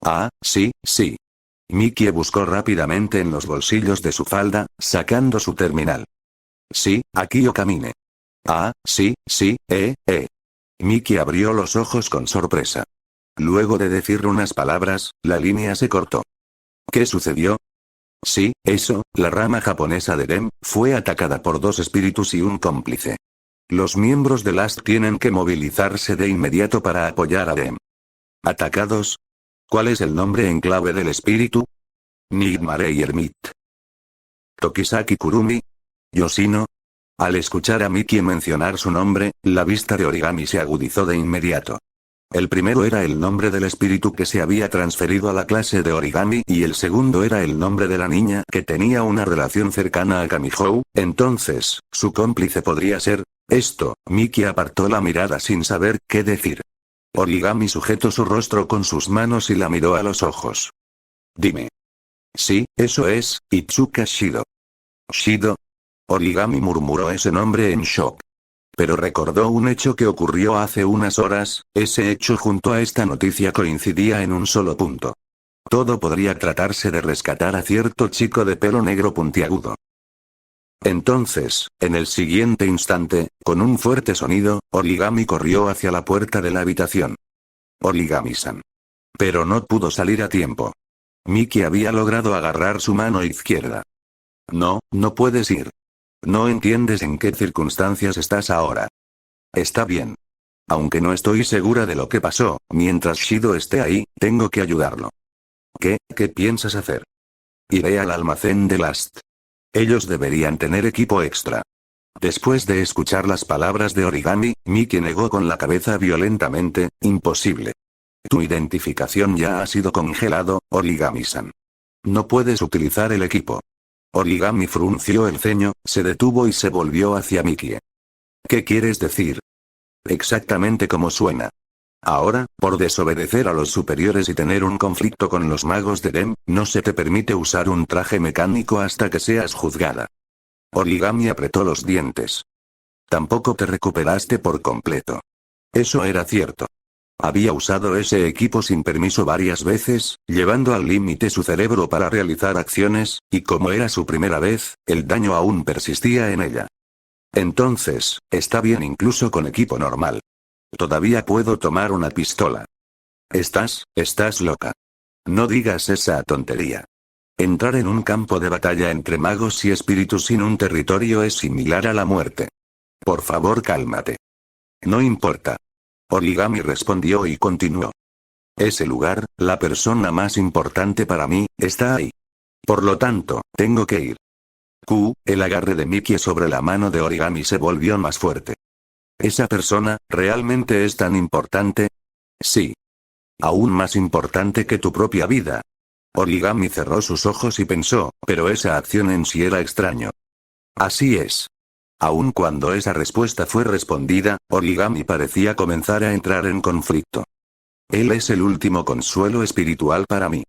Ah, sí, sí. Mikie buscó rápidamente en los bolsillos de su falda, sacando su terminal. Sí, aquí o camine. Ah, sí, sí, Mikie abrió los ojos con sorpresa. Luego de decir unas palabras, la línea se cortó. ¿Qué sucedió? Sí, eso, la rama japonesa de DEM, fue atacada por 2 espíritus y un cómplice. Los miembros de LAST tienen que movilizarse de inmediato para apoyar a DEM. ¿Atacados? ¿Cuál es el nombre en clave del espíritu? Nigmarei Hermit. Tokisaki Kurumi. Yoshino. Al escuchar a Mikie mencionar su nombre, la vista de Origami se agudizó de inmediato. El primero era el nombre del espíritu que se había transferido a la clase de Origami y el segundo era el nombre de la niña que tenía una relación cercana a Kamihou, entonces, su cómplice podría ser... Esto, Mikie apartó la mirada sin saber qué decir. Origami sujetó su rostro con sus manos y la miró a los ojos. Dime. Sí, eso es, Itsuka Shido. ¿Shido? Origami murmuró ese nombre en shock. Pero recordó un hecho que ocurrió hace unas horas, ese hecho junto a esta noticia coincidía en un solo punto. Todo podría tratarse de rescatar a cierto chico de pelo negro puntiagudo. Entonces, en el siguiente instante, con un fuerte sonido, Origami corrió hacia la puerta de la habitación. Origami-san. Pero no pudo salir a tiempo. Mikie había logrado agarrar su mano izquierda. No, no puedes ir. No entiendes en qué circunstancias estás ahora. Está bien. Aunque no estoy segura de lo que pasó, mientras Shido esté ahí, tengo que ayudarlo. ¿Qué piensas hacer? Iré al almacén de Last. Ellos deberían tener equipo extra. Después de escuchar las palabras de Origami, Mikie negó con la cabeza violentamente, imposible. Tu identificación ya ha sido congelado, Origami-san. No puedes utilizar el equipo. Origami frunció el ceño, se detuvo y se volvió hacia Mikie. ¿Qué quieres decir? Exactamente como suena. Ahora, por desobedecer a los superiores y tener un conflicto con los magos de DEM, no se te permite usar un traje mecánico hasta que seas juzgada. Origami apretó los dientes. Tampoco te recuperaste por completo. Eso era cierto. Había usado ese equipo sin permiso varias veces, llevando al límite su cerebro para realizar acciones, y como era su primera vez, el daño aún persistía en ella. Entonces, está bien incluso con equipo normal. Todavía puedo tomar una pistola. Estás loca. No digas esa tontería. Entrar en un campo de batalla entre magos y espíritus sin un territorio es similar a la muerte. Por favor, cálmate. No importa. Origami respondió y continuó. Ese lugar, la persona más importante para mí, está ahí. Por lo tanto, tengo que ir. El agarre de Mikie sobre la mano de Origami se volvió más fuerte. ¿Esa persona, realmente es tan importante? Sí. Aún más importante que tu propia vida. Origami cerró sus ojos y pensó, pero esa acción en sí era extraño. Así es. Aun cuando esa respuesta fue respondida, Origami parecía comenzar a entrar en conflicto. Él es el último consuelo espiritual para mí.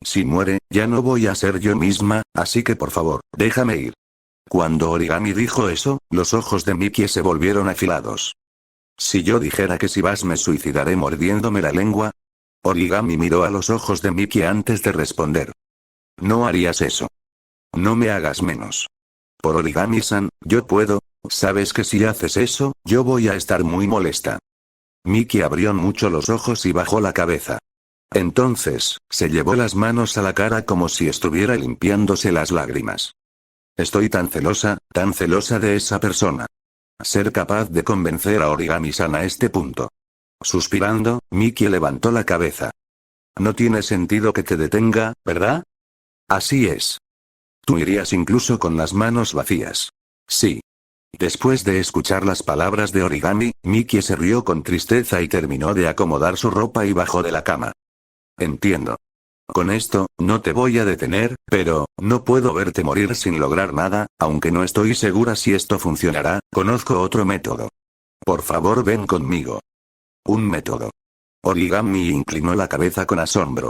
Si muere, ya no voy a ser yo misma, así que por favor, déjame ir. Cuando Origami dijo eso, los ojos de Mikie se volvieron afilados. Si yo dijera que si vas me suicidaré mordiéndome la lengua. Origami miró a los ojos de Mikie antes de responder. No harías eso. No me hagas menos. Por Origami-san, yo puedo, sabes que si haces eso, yo voy a estar muy molesta. Mikie abrió mucho los ojos y bajó la cabeza. Entonces, se llevó las manos a la cara como si estuviera limpiándose las lágrimas. Estoy tan celosa de esa persona. Ser capaz de convencer a Origami-san a este punto. Suspirando, Mikie levantó la cabeza. No tiene sentido que te detenga, ¿verdad? Así es. Tú irías incluso con las manos vacías. Sí. Después de escuchar las palabras de Origami, Mikie se rió con tristeza y terminó de acomodar su ropa y bajó de la cama. Entiendo. Con esto, no te voy a detener, pero, no puedo verte morir sin lograr nada, aunque no estoy segura si esto funcionará, conozco otro método. Por favor ven conmigo. Un método. Origami inclinó la cabeza con asombro.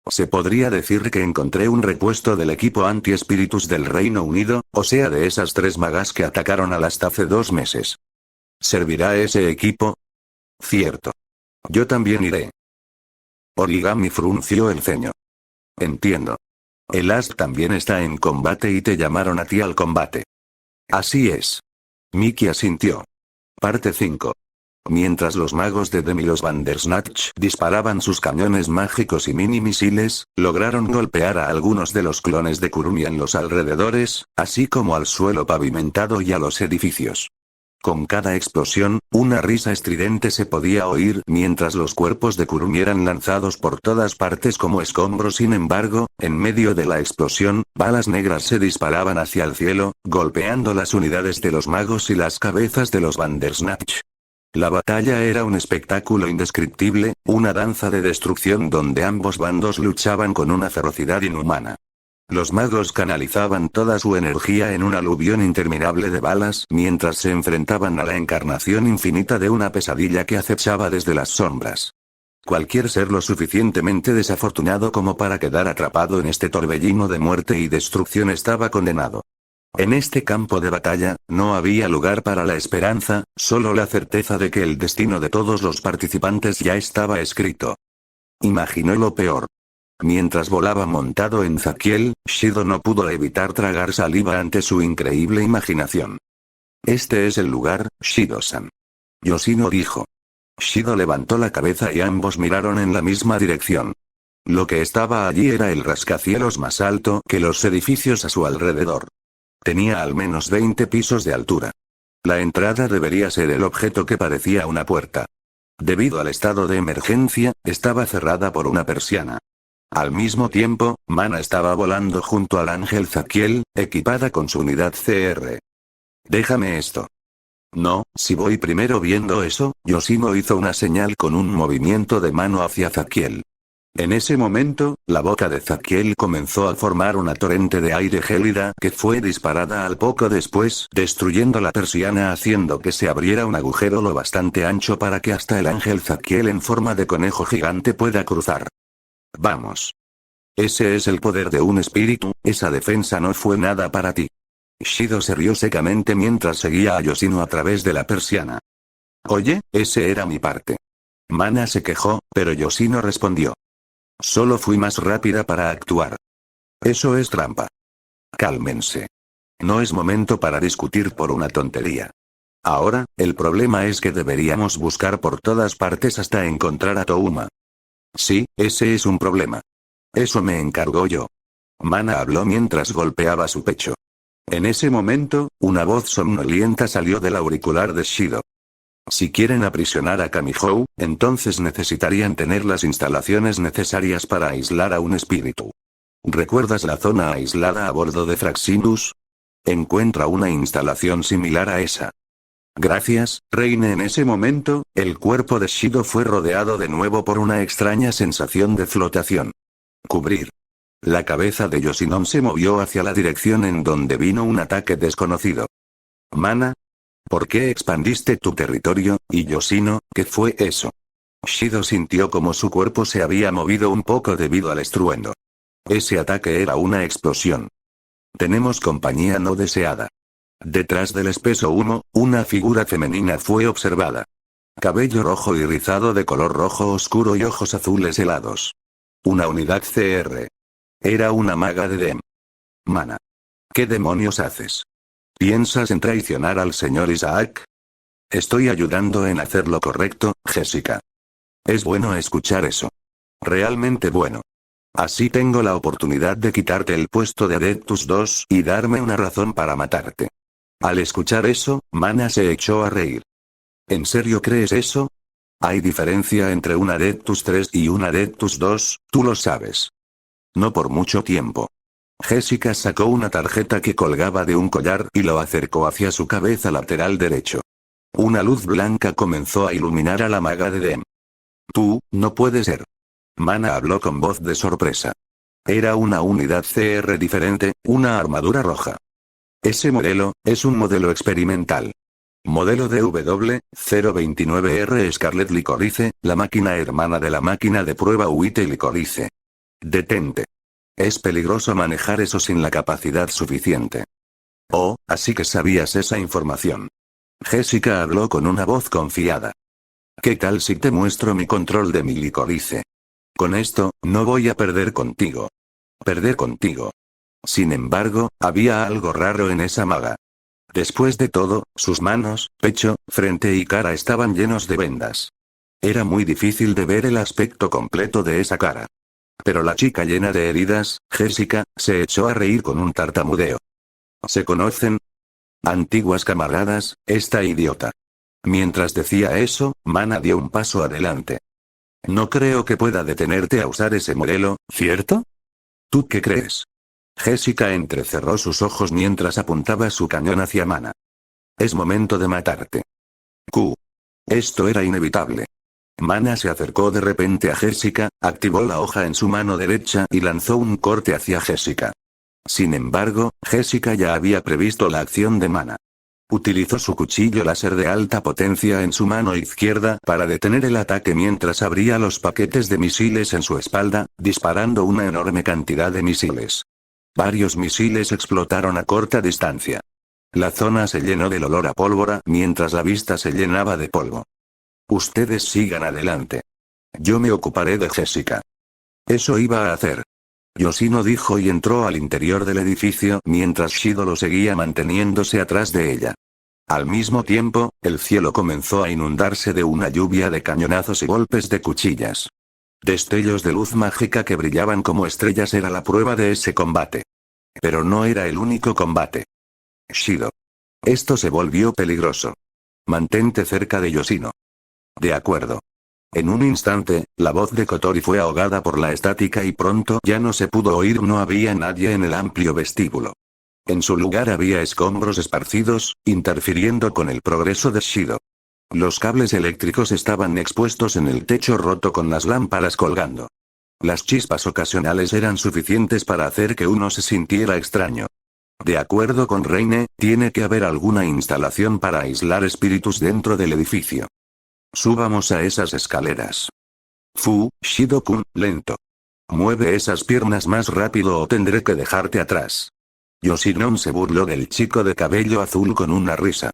Se podría decir que encontré un repuesto del equipo anti-espíritus del Reino Unido, o sea de esas 3 magas que atacaron a Last hace 2 meses. ¿Servirá ese equipo? Cierto. Yo también iré. Origami frunció el ceño. Entiendo. El Ast también está en combate y te llamaron a ti al combate. Así es. Mikie asintió. Parte 5. Mientras los magos de Demilos Bandersnatch disparaban sus cañones mágicos y mini misiles, lograron golpear a algunos de los clones de Kurumi en los alrededores, así como al suelo pavimentado y a los edificios. Con cada explosión, una risa estridente se podía oír mientras los cuerpos de Kurumi eran lanzados por todas partes como escombros. Sin embargo, en medio de la explosión, balas negras se disparaban hacia el cielo, golpeando las unidades de los magos y las cabezas de los Bandersnatch. La batalla era un espectáculo indescriptible, una danza de destrucción donde ambos bandos luchaban con una ferocidad inhumana. Los magos canalizaban toda su energía en un aluvión interminable de balas mientras se enfrentaban a la encarnación infinita de una pesadilla que acechaba desde las sombras. Cualquier ser lo suficientemente desafortunado como para quedar atrapado en este torbellino de muerte y destrucción estaba condenado. En este campo de batalla, no había lugar para la esperanza, solo la certeza de que el destino de todos los participantes ya estaba escrito. Imaginó lo peor. Mientras volaba montado en Zakiel, Shido no pudo evitar tragar saliva ante su increíble imaginación. Este es el lugar, Shido-san. Yoshino dijo. Shido levantó la cabeza y ambos miraron en la misma dirección. Lo que estaba allí era el rascacielos más alto que los edificios a su alrededor. Tenía al menos 20 pisos de altura. La entrada debería ser el objeto que parecía una puerta. Debido al estado de emergencia, estaba cerrada por una persiana. Al mismo tiempo, Mana estaba volando junto al ángel Zakiel, equipada con su unidad CR. Déjame esto. No, si voy primero viendo eso, Yoshino hizo una señal con un movimiento de mano hacia Zakiel. En ese momento, la boca de Zakiel comenzó a formar una torrente de aire gélida que fue disparada al poco después, destruyendo la persiana haciendo que se abriera un agujero lo bastante ancho para que hasta el ángel Zakiel en forma de conejo gigante pueda cruzar. Vamos. Ese es el poder de un espíritu, esa defensa no fue nada para ti. Shido se rió secamente mientras seguía a Yoshino a través de la persiana. Oye, ese era mi parte. Mana se quejó, pero Yoshino respondió. Solo fui más rápida para actuar. Eso es trampa. Cálmense. No es momento para discutir por una tontería. Ahora, el problema es que deberíamos buscar por todas partes hasta encontrar a Touma. Sí, ese es un problema. Eso me encargó yo. Mana habló mientras golpeaba su pecho. En ese momento, una voz somnolienta salió del auricular de Shido. Si quieren aprisionar a Kamihou, entonces necesitarían tener las instalaciones necesarias para aislar a un espíritu. ¿Recuerdas la zona aislada a bordo de Fraxinus? Encuentra una instalación similar a esa. Gracias, Reine. En ese momento, el cuerpo de Shido fue rodeado de nuevo por una extraña sensación de flotación. Cubrir. La cabeza de Yoshino se movió hacia la dirección en donde vino un ataque desconocido. Mana. ¿Por qué expandiste tu territorio? Y Yoshino, ¿qué fue eso? Shido sintió como su cuerpo se había movido un poco debido al estruendo. Ese ataque era una explosión. Tenemos compañía no deseada. Detrás del espeso humo, una figura femenina fue observada. Cabello rojo y rizado de color rojo oscuro y ojos azules helados. Una unidad CR. Era una maga de Dem. Mana. ¿Qué demonios haces? ¿Piensas en traicionar al señor Isaac? Estoy ayudando en hacer lo correcto, Jessica. Es bueno escuchar eso. Realmente bueno. Así tengo la oportunidad de quitarte el puesto de Adeptus 2 y darme una razón para matarte. Al escuchar eso, Mana se echó a reír. ¿En serio crees eso? Hay diferencia entre un Adeptus 3 y un Adeptus 2, tú lo sabes. No por mucho tiempo. Jessica sacó una tarjeta que colgaba de un collar y lo acercó hacia su cabeza lateral derecho. Una luz blanca comenzó a iluminar a la maga de Dem. Tú, no puede ser. Mana habló con voz de sorpresa. Era una unidad CR diferente, una armadura roja. Ese modelo, es un modelo experimental. Modelo DW-029R Scarlet Licorice, la máquina hermana de la máquina de prueba White Licorice. Detente. Es peligroso manejar eso sin la capacidad suficiente. Oh, así que sabías esa información. Jessica habló con una voz confiada. ¿Qué tal si te muestro mi control de mi licorice? Con esto, no voy a perder contigo. Perder contigo. Sin embargo, había algo raro en esa maga. Después de todo, sus manos, pecho, frente y cara estaban llenos de vendas. Era muy difícil de ver el aspecto completo de esa cara. Pero la chica llena de heridas, Jessica, se echó a reír con un tartamudeo. ¿Se conocen? Antiguas camaradas, esta idiota. Mientras decía eso, Mana dio un paso adelante. No creo que pueda detenerte a usar ese modelo, ¿cierto? ¿Tú qué crees? Jessica entrecerró sus ojos mientras apuntaba su cañón hacia Mana. Es momento de matarte. Q. Esto era inevitable. Mana se acercó de repente a Jessica, activó la hoja en su mano derecha y lanzó un corte hacia Jessica. Sin embargo, Jessica ya había previsto la acción de Mana. Utilizó su cuchillo láser de alta potencia en su mano izquierda para detener el ataque mientras abría los paquetes de misiles en su espalda, disparando una enorme cantidad de misiles. Varios misiles explotaron a corta distancia. La zona se llenó del olor a pólvora mientras la vista se llenaba de polvo. Ustedes sigan adelante. Yo me ocuparé de Jessica. Eso iba a hacer. Yoshino dijo y entró al interior del edificio mientras Shido lo seguía manteniéndose atrás de ella. Al mismo tiempo, el cielo comenzó a inundarse de una lluvia de cañonazos y golpes de cuchillas. Destellos de luz mágica que brillaban como estrellas era la prueba de ese combate. Pero no era el único combate. Shido. Esto se volvió peligroso. Mantente cerca de Yoshino. De acuerdo. En un instante, la voz de Kotori fue ahogada por la estática y pronto ya no se pudo oír. No había nadie en el amplio vestíbulo. En su lugar había escombros esparcidos, interfiriendo con el progreso de Shido. Los cables eléctricos estaban expuestos en el techo roto con las lámparas colgando. Las chispas ocasionales eran suficientes para hacer que uno se sintiera extraño. De acuerdo con Reine, tiene que haber alguna instalación para aislar espíritus dentro del edificio. Subamos a esas escaleras. Shido-kun, lento. Mueve esas piernas más rápido o tendré que dejarte atrás. Yoshino se burló del chico de cabello azul con una risa.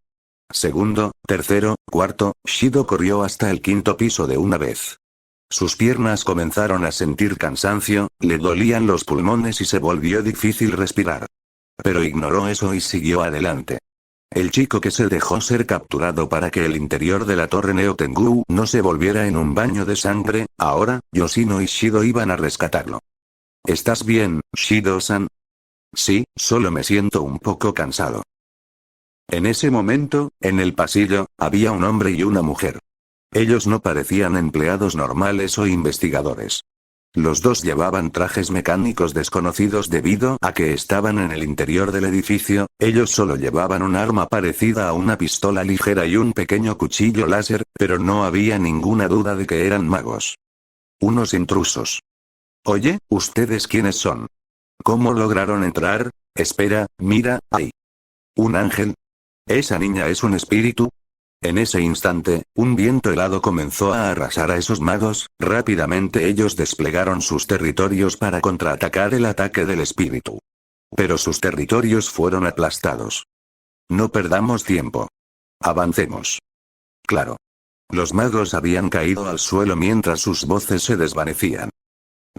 Segundo, tercero, cuarto, Shido corrió hasta el quinto piso de una vez. Sus piernas comenzaron a sentir cansancio, le dolían los pulmones y se volvió difícil respirar. Pero ignoró eso y siguió adelante. El chico que se dejó ser capturado para que el interior de la torre Neo Tengu no se volviera en un baño de sangre, ahora, Yoshino y Shido iban a rescatarlo. ¿Estás bien, Shido-san? Sí, solo me siento un poco cansado. En ese momento, en el pasillo, había un hombre y una mujer. Ellos no parecían empleados normales o investigadores. Los dos llevaban trajes mecánicos desconocidos debido a que estaban en el interior del edificio. Ellos solo llevaban un arma parecida a una pistola ligera y un pequeño cuchillo láser, pero no había ninguna duda de que eran magos. Unos intrusos. Oye, ¿ustedes quiénes son? ¿Cómo lograron entrar? Espera, mira, ahí. ¿Un ángel? ¿Esa niña es un espíritu? En ese instante, un viento helado comenzó a arrasar a esos magos, rápidamente ellos desplegaron sus territorios para contraatacar el ataque del espíritu. Pero sus territorios fueron aplastados. No perdamos tiempo. Avancemos. Claro. Los magos habían caído al suelo mientras sus voces se desvanecían.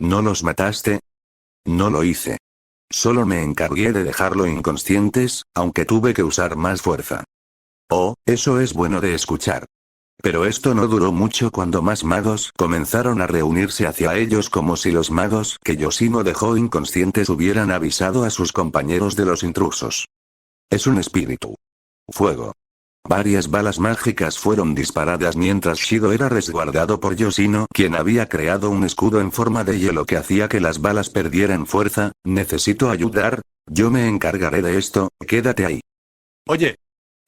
¿No los mataste? No lo hice. Solo me encargué de dejarlo inconscientes, aunque tuve que usar más fuerza. Oh, eso es bueno de escuchar. Pero esto no duró mucho cuando más magos comenzaron a reunirse hacia ellos como si los magos que Yoshino dejó inconscientes hubieran avisado a sus compañeros de los intrusos. Es un espíritu. Fuego. Varias balas mágicas fueron disparadas mientras Shido era resguardado por Yoshino, quien había creado un escudo en forma de hielo que hacía que las balas perdieran fuerza. ¿Necesito ayudar? Yo me encargaré de esto, quédate ahí. Oye.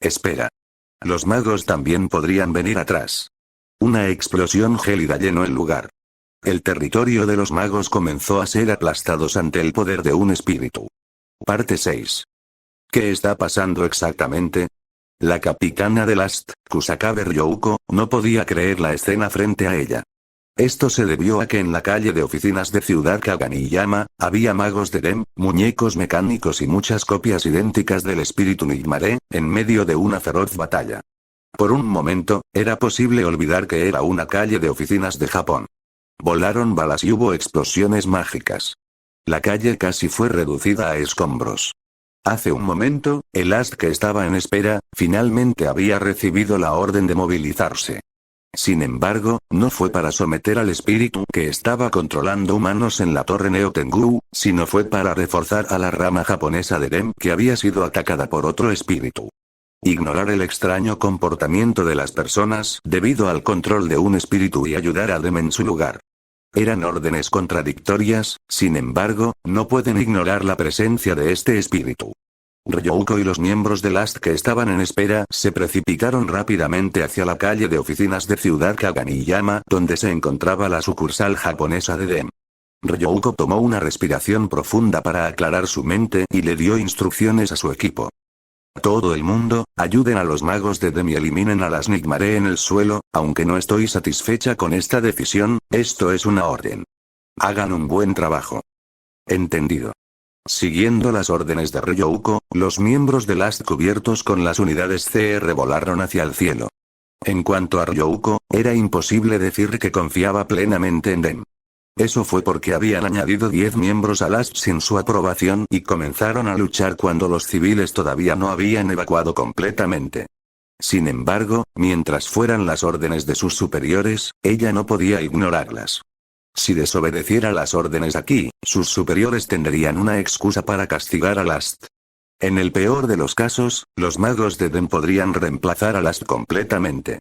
Espera. Los magos también podrían venir atrás. Una explosión gélida llenó el lugar. El territorio de los magos comenzó a ser aplastados ante el poder de un espíritu. Parte 6. ¿Qué está pasando exactamente? La capitana de Last, Kusakabe Ryouko, no podía creer la escena frente a ella. Esto se debió a que en la calle de oficinas de Ciudad Kaganiyama, había magos de Dem, muñecos mecánicos y muchas copias idénticas del espíritu Nigmare, en medio de una feroz batalla. Por un momento, era posible olvidar que era una calle de oficinas de Japón. Volaron balas y hubo explosiones mágicas. La calle casi fue reducida a escombros. Hace un momento, el Ast que estaba en espera, finalmente había recibido la orden de movilizarse. Sin embargo, no fue para someter al espíritu que estaba controlando humanos en la torre Neo Tengu, sino fue para reforzar a la rama japonesa de Dem que había sido atacada por otro espíritu. Ignorar el extraño comportamiento de las personas debido al control de un espíritu y ayudar a Dem en su lugar. Eran órdenes contradictorias, sin embargo, no pueden ignorar la presencia de este espíritu. Ryouko y los miembros de Last que estaban en espera se precipitaron rápidamente hacia la calle de oficinas de Ciudad Kaganiyama, donde se encontraba la sucursal japonesa de Dem. Ryouko tomó una respiración profunda para aclarar su mente y le dio instrucciones a su equipo. Todo el mundo, ayuden a los magos de Dem y eliminen a las Nigmare en el suelo, aunque no estoy satisfecha con esta decisión, esto es una orden. Hagan un buen trabajo. Entendido. Siguiendo las órdenes de Ryouko, los miembros de Last cubiertos con las unidades CR volaron hacia el cielo. En cuanto a Ryouko, era imposible decir que confiaba plenamente en Dem. Eso fue porque habían añadido 10 miembros a Last sin su aprobación y comenzaron a luchar cuando los civiles todavía no habían evacuado completamente. Sin embargo, mientras fueran las órdenes de sus superiores, ella no podía ignorarlas. Si desobedeciera las órdenes aquí, sus superiores tendrían una excusa para castigar a Last. En el peor de los casos, los magos de Dem podrían reemplazar a Last completamente.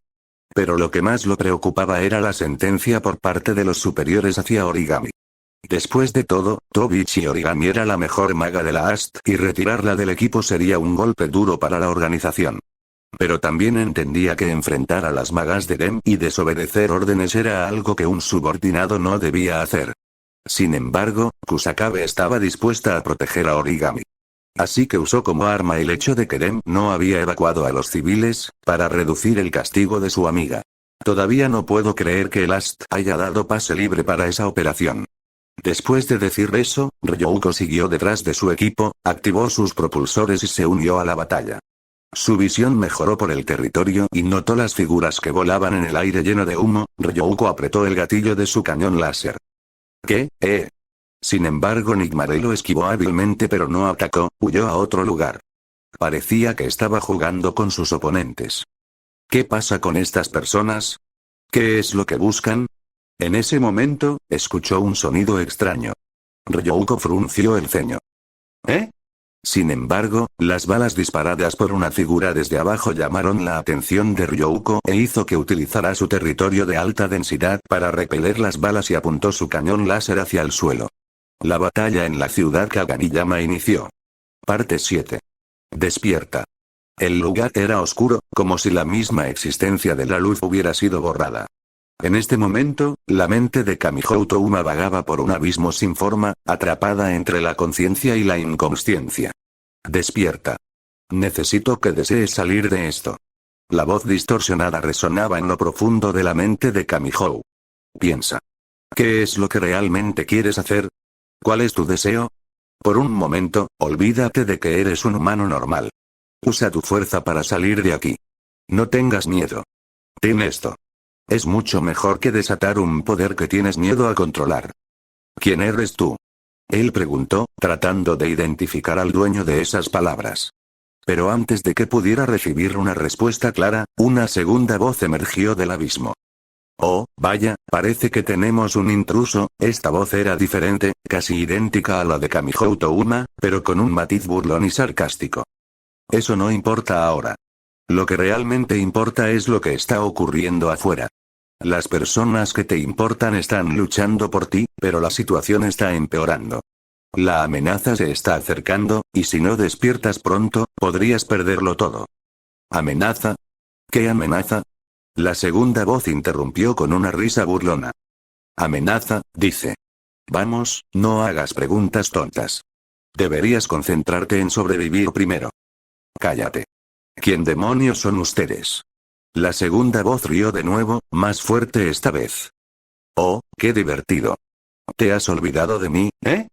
Pero lo que más lo preocupaba era la sentencia por parte de los superiores hacia Origami. Después de todo, Tobichi Origami era la mejor maga de la AST y retirarla del equipo sería un golpe duro para la organización. Pero también entendía que enfrentar a las magas de Dem y desobedecer órdenes era algo que un subordinado no debía hacer. Sin embargo, Kusakabe estaba dispuesta a proteger a Origami. Así que usó como arma el hecho de que Dem no había evacuado a los civiles, para reducir el castigo de su amiga. Todavía no puedo creer que el AST haya dado pase libre para esa operación. Después de decir eso, Ryouko siguió detrás de su equipo, activó sus propulsores y se unió a la batalla. Su visión mejoró por el territorio y notó las figuras que volaban en el aire lleno de humo. Ryouko apretó el gatillo de su cañón láser. ¿Qué? Sin embargo, Nigmare lo esquivó hábilmente pero no atacó, huyó a otro lugar. Parecía que estaba jugando con sus oponentes. ¿Qué pasa con estas personas? ¿Qué es lo que buscan? En ese momento, escuchó un sonido extraño. Ryouko frunció el ceño. Sin embargo, las balas disparadas por una figura desde abajo llamaron la atención de Ryouko e hizo que utilizara su territorio de alta densidad para repeler las balas y apuntó su cañón láser hacia el suelo. La batalla en la ciudad Kaganiyama inició. Parte 7. Despierta. El lugar era oscuro, como si la misma existencia de la luz hubiera sido borrada. En este momento, la mente de Kamihou Touma vagaba por un abismo sin forma, atrapada entre la conciencia y la inconsciencia. Despierta. Necesito que desees salir de esto. La voz distorsionada resonaba en lo profundo de la mente de Kamihou. Piensa. ¿Qué es lo que realmente quieres hacer? ¿Cuál es tu deseo? Por un momento, olvídate de que eres un humano normal. Usa tu fuerza para salir de aquí. No tengas miedo. Ten esto. Es mucho mejor que desatar un poder que tienes miedo a controlar. ¿Quién eres tú? Él preguntó, tratando de identificar al dueño de esas palabras. Pero antes de que pudiera recibir una respuesta clara, una segunda voz emergió del abismo. Oh, vaya, parece que tenemos un intruso. Esta voz era diferente, casi idéntica a la de Kamihou Touma, pero con un matiz burlón y sarcástico. Eso no importa ahora. Lo que realmente importa es lo que está ocurriendo afuera. Las personas que te importan están luchando por ti, pero la situación está empeorando. La amenaza se está acercando, y si no despiertas pronto, podrías perderlo todo. ¿Amenaza? ¿Qué amenaza? La segunda voz interrumpió con una risa burlona. Amenaza, dice. Vamos, no hagas preguntas tontas. Deberías concentrarte en sobrevivir primero. Cállate. ¿Quién demonios son ustedes? La segunda voz rió de nuevo, más fuerte esta vez. Oh, qué divertido. ¿Te has olvidado de mí, eh?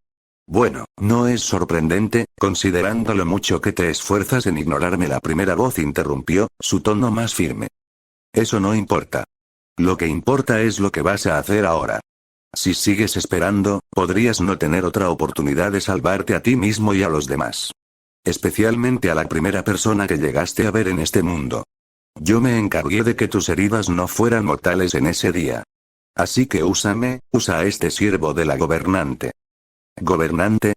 Bueno, no es sorprendente, considerando lo mucho que te esfuerzas en ignorarme. La primera voz interrumpió, su tono más firme. Eso no importa. Lo que importa es lo que vas a hacer ahora. Si sigues esperando, podrías no tener otra oportunidad de salvarte a ti mismo y a los demás. Especialmente a la primera persona que llegaste a ver en este mundo. Yo me encargué de que tus heridas no fueran mortales en ese día. Así que úsame, usa a este siervo de la gobernante. ¿Gobernante?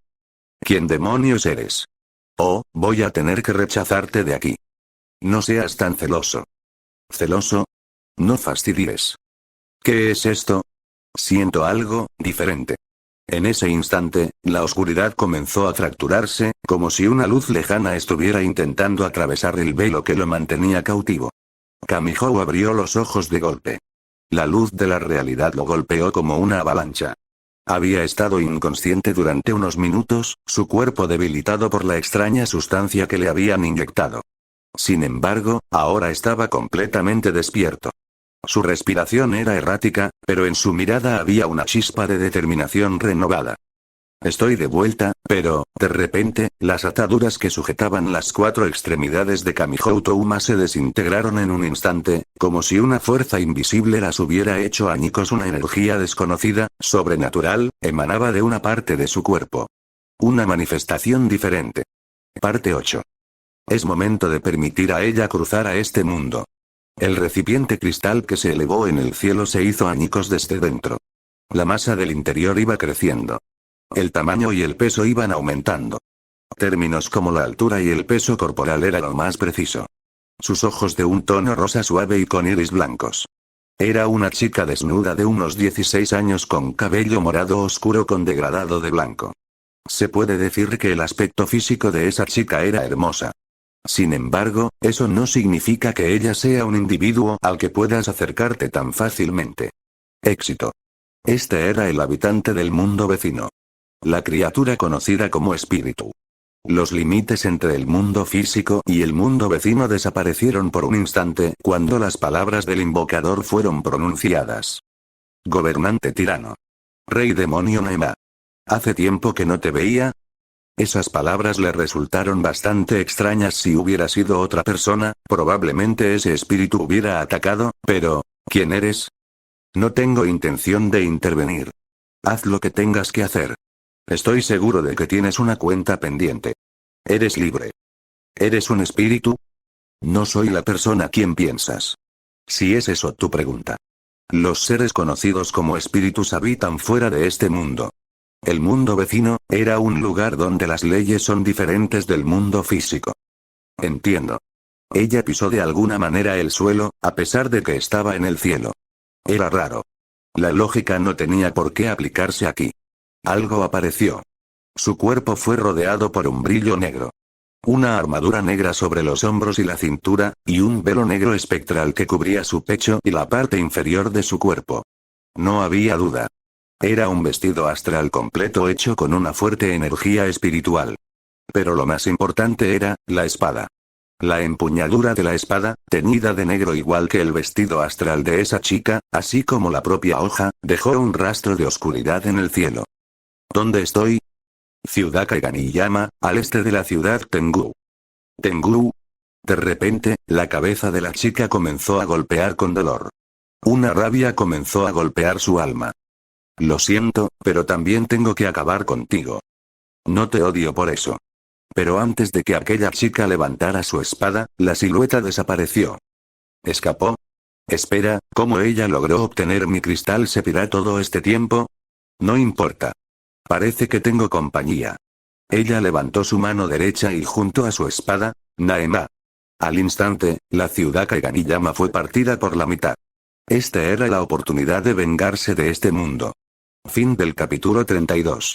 ¿Quién demonios eres? Oh, voy a tener que rechazarte de aquí. No seas tan celoso. ¿Celoso? No fastidies. ¿Qué es esto? Siento algo diferente. En ese instante, la oscuridad comenzó a fracturarse, como si una luz lejana estuviera intentando atravesar el velo que lo mantenía cautivo. Kamihou abrió los ojos de golpe. La luz de la realidad lo golpeó como una avalancha. Había estado inconsciente durante unos minutos, su cuerpo debilitado por la extraña sustancia que le habían inyectado. Sin embargo, ahora estaba completamente despierto. Su respiración era errática, pero en su mirada había una chispa de determinación renovada. Estoy de vuelta, pero, de repente, las ataduras que sujetaban las cuatro extremidades de Kamihou Touma se desintegraron en un instante, como si una fuerza invisible las hubiera hecho añicos. Una energía desconocida, sobrenatural, emanaba de una parte de su cuerpo. Una manifestación diferente. Parte 8. Es momento de permitir a ella cruzar a este mundo. El recipiente cristal que se elevó en el cielo se hizo añicos desde dentro. La masa del interior iba creciendo. El tamaño y el peso iban aumentando. Términos como la altura y el peso corporal era lo más preciso. Sus ojos de un tono rosa suave y con iris blancos. Era una chica desnuda de unos 16 años con cabello morado oscuro con degradado de blanco. Se puede decir que el aspecto físico de esa chica era hermosa. Sin embargo, eso no significa que ella sea un individuo al que puedas acercarte tan fácilmente. Éxito. Este era el habitante del mundo vecino. La criatura conocida como espíritu. Los límites entre el mundo físico y el mundo vecino desaparecieron por un instante cuando las palabras del invocador fueron pronunciadas. Gobernante tirano. Rey demonio Nema. Hace tiempo que no te veía. Esas palabras le resultaron bastante extrañas. Si hubiera sido otra persona, probablemente ese espíritu hubiera atacado, pero, ¿quién eres? No tengo intención de intervenir. Haz lo que tengas que hacer. Estoy seguro de que tienes una cuenta pendiente. Eres libre. ¿Eres un espíritu? No soy la persona quien piensas. Si es eso tu pregunta. Los seres conocidos como espíritus habitan fuera de este mundo. El mundo vecino, era un lugar donde las leyes son diferentes del mundo físico. Entiendo. Ella pisó de alguna manera el suelo, a pesar de que estaba en el cielo. Era raro. La lógica no tenía por qué aplicarse aquí. Algo apareció. Su cuerpo fue rodeado por un brillo negro. Una armadura negra sobre los hombros y la cintura, y un velo negro espectral que cubría su pecho y la parte inferior de su cuerpo. No había duda. Era un vestido astral completo hecho con una fuerte energía espiritual. Pero lo más importante era, la espada. La empuñadura de la espada, teñida de negro igual que el vestido astral de esa chica, así como la propia hoja, dejó un rastro de oscuridad en el cielo. ¿Dónde estoy? Ciudad Kaiganiyama, al este de la ciudad Tengu. ¿Tengu? De repente, la cabeza de la chica comenzó a golpear con dolor. Una rabia comenzó a golpear su alma. Lo siento, pero también tengo que acabar contigo. No te odio por eso. Pero antes de que aquella chica levantara su espada, la silueta desapareció. ¿Escapó? Espera, ¿cómo ella logró obtener mi cristal Sephiroth todo este tiempo? No importa. Parece que tengo compañía. Ella levantó su mano derecha y junto a su espada, Naema. Al instante, la ciudad Kaiganiyama fue partida por la mitad. Esta era la oportunidad de vengarse de este mundo. Fin del capítulo 32.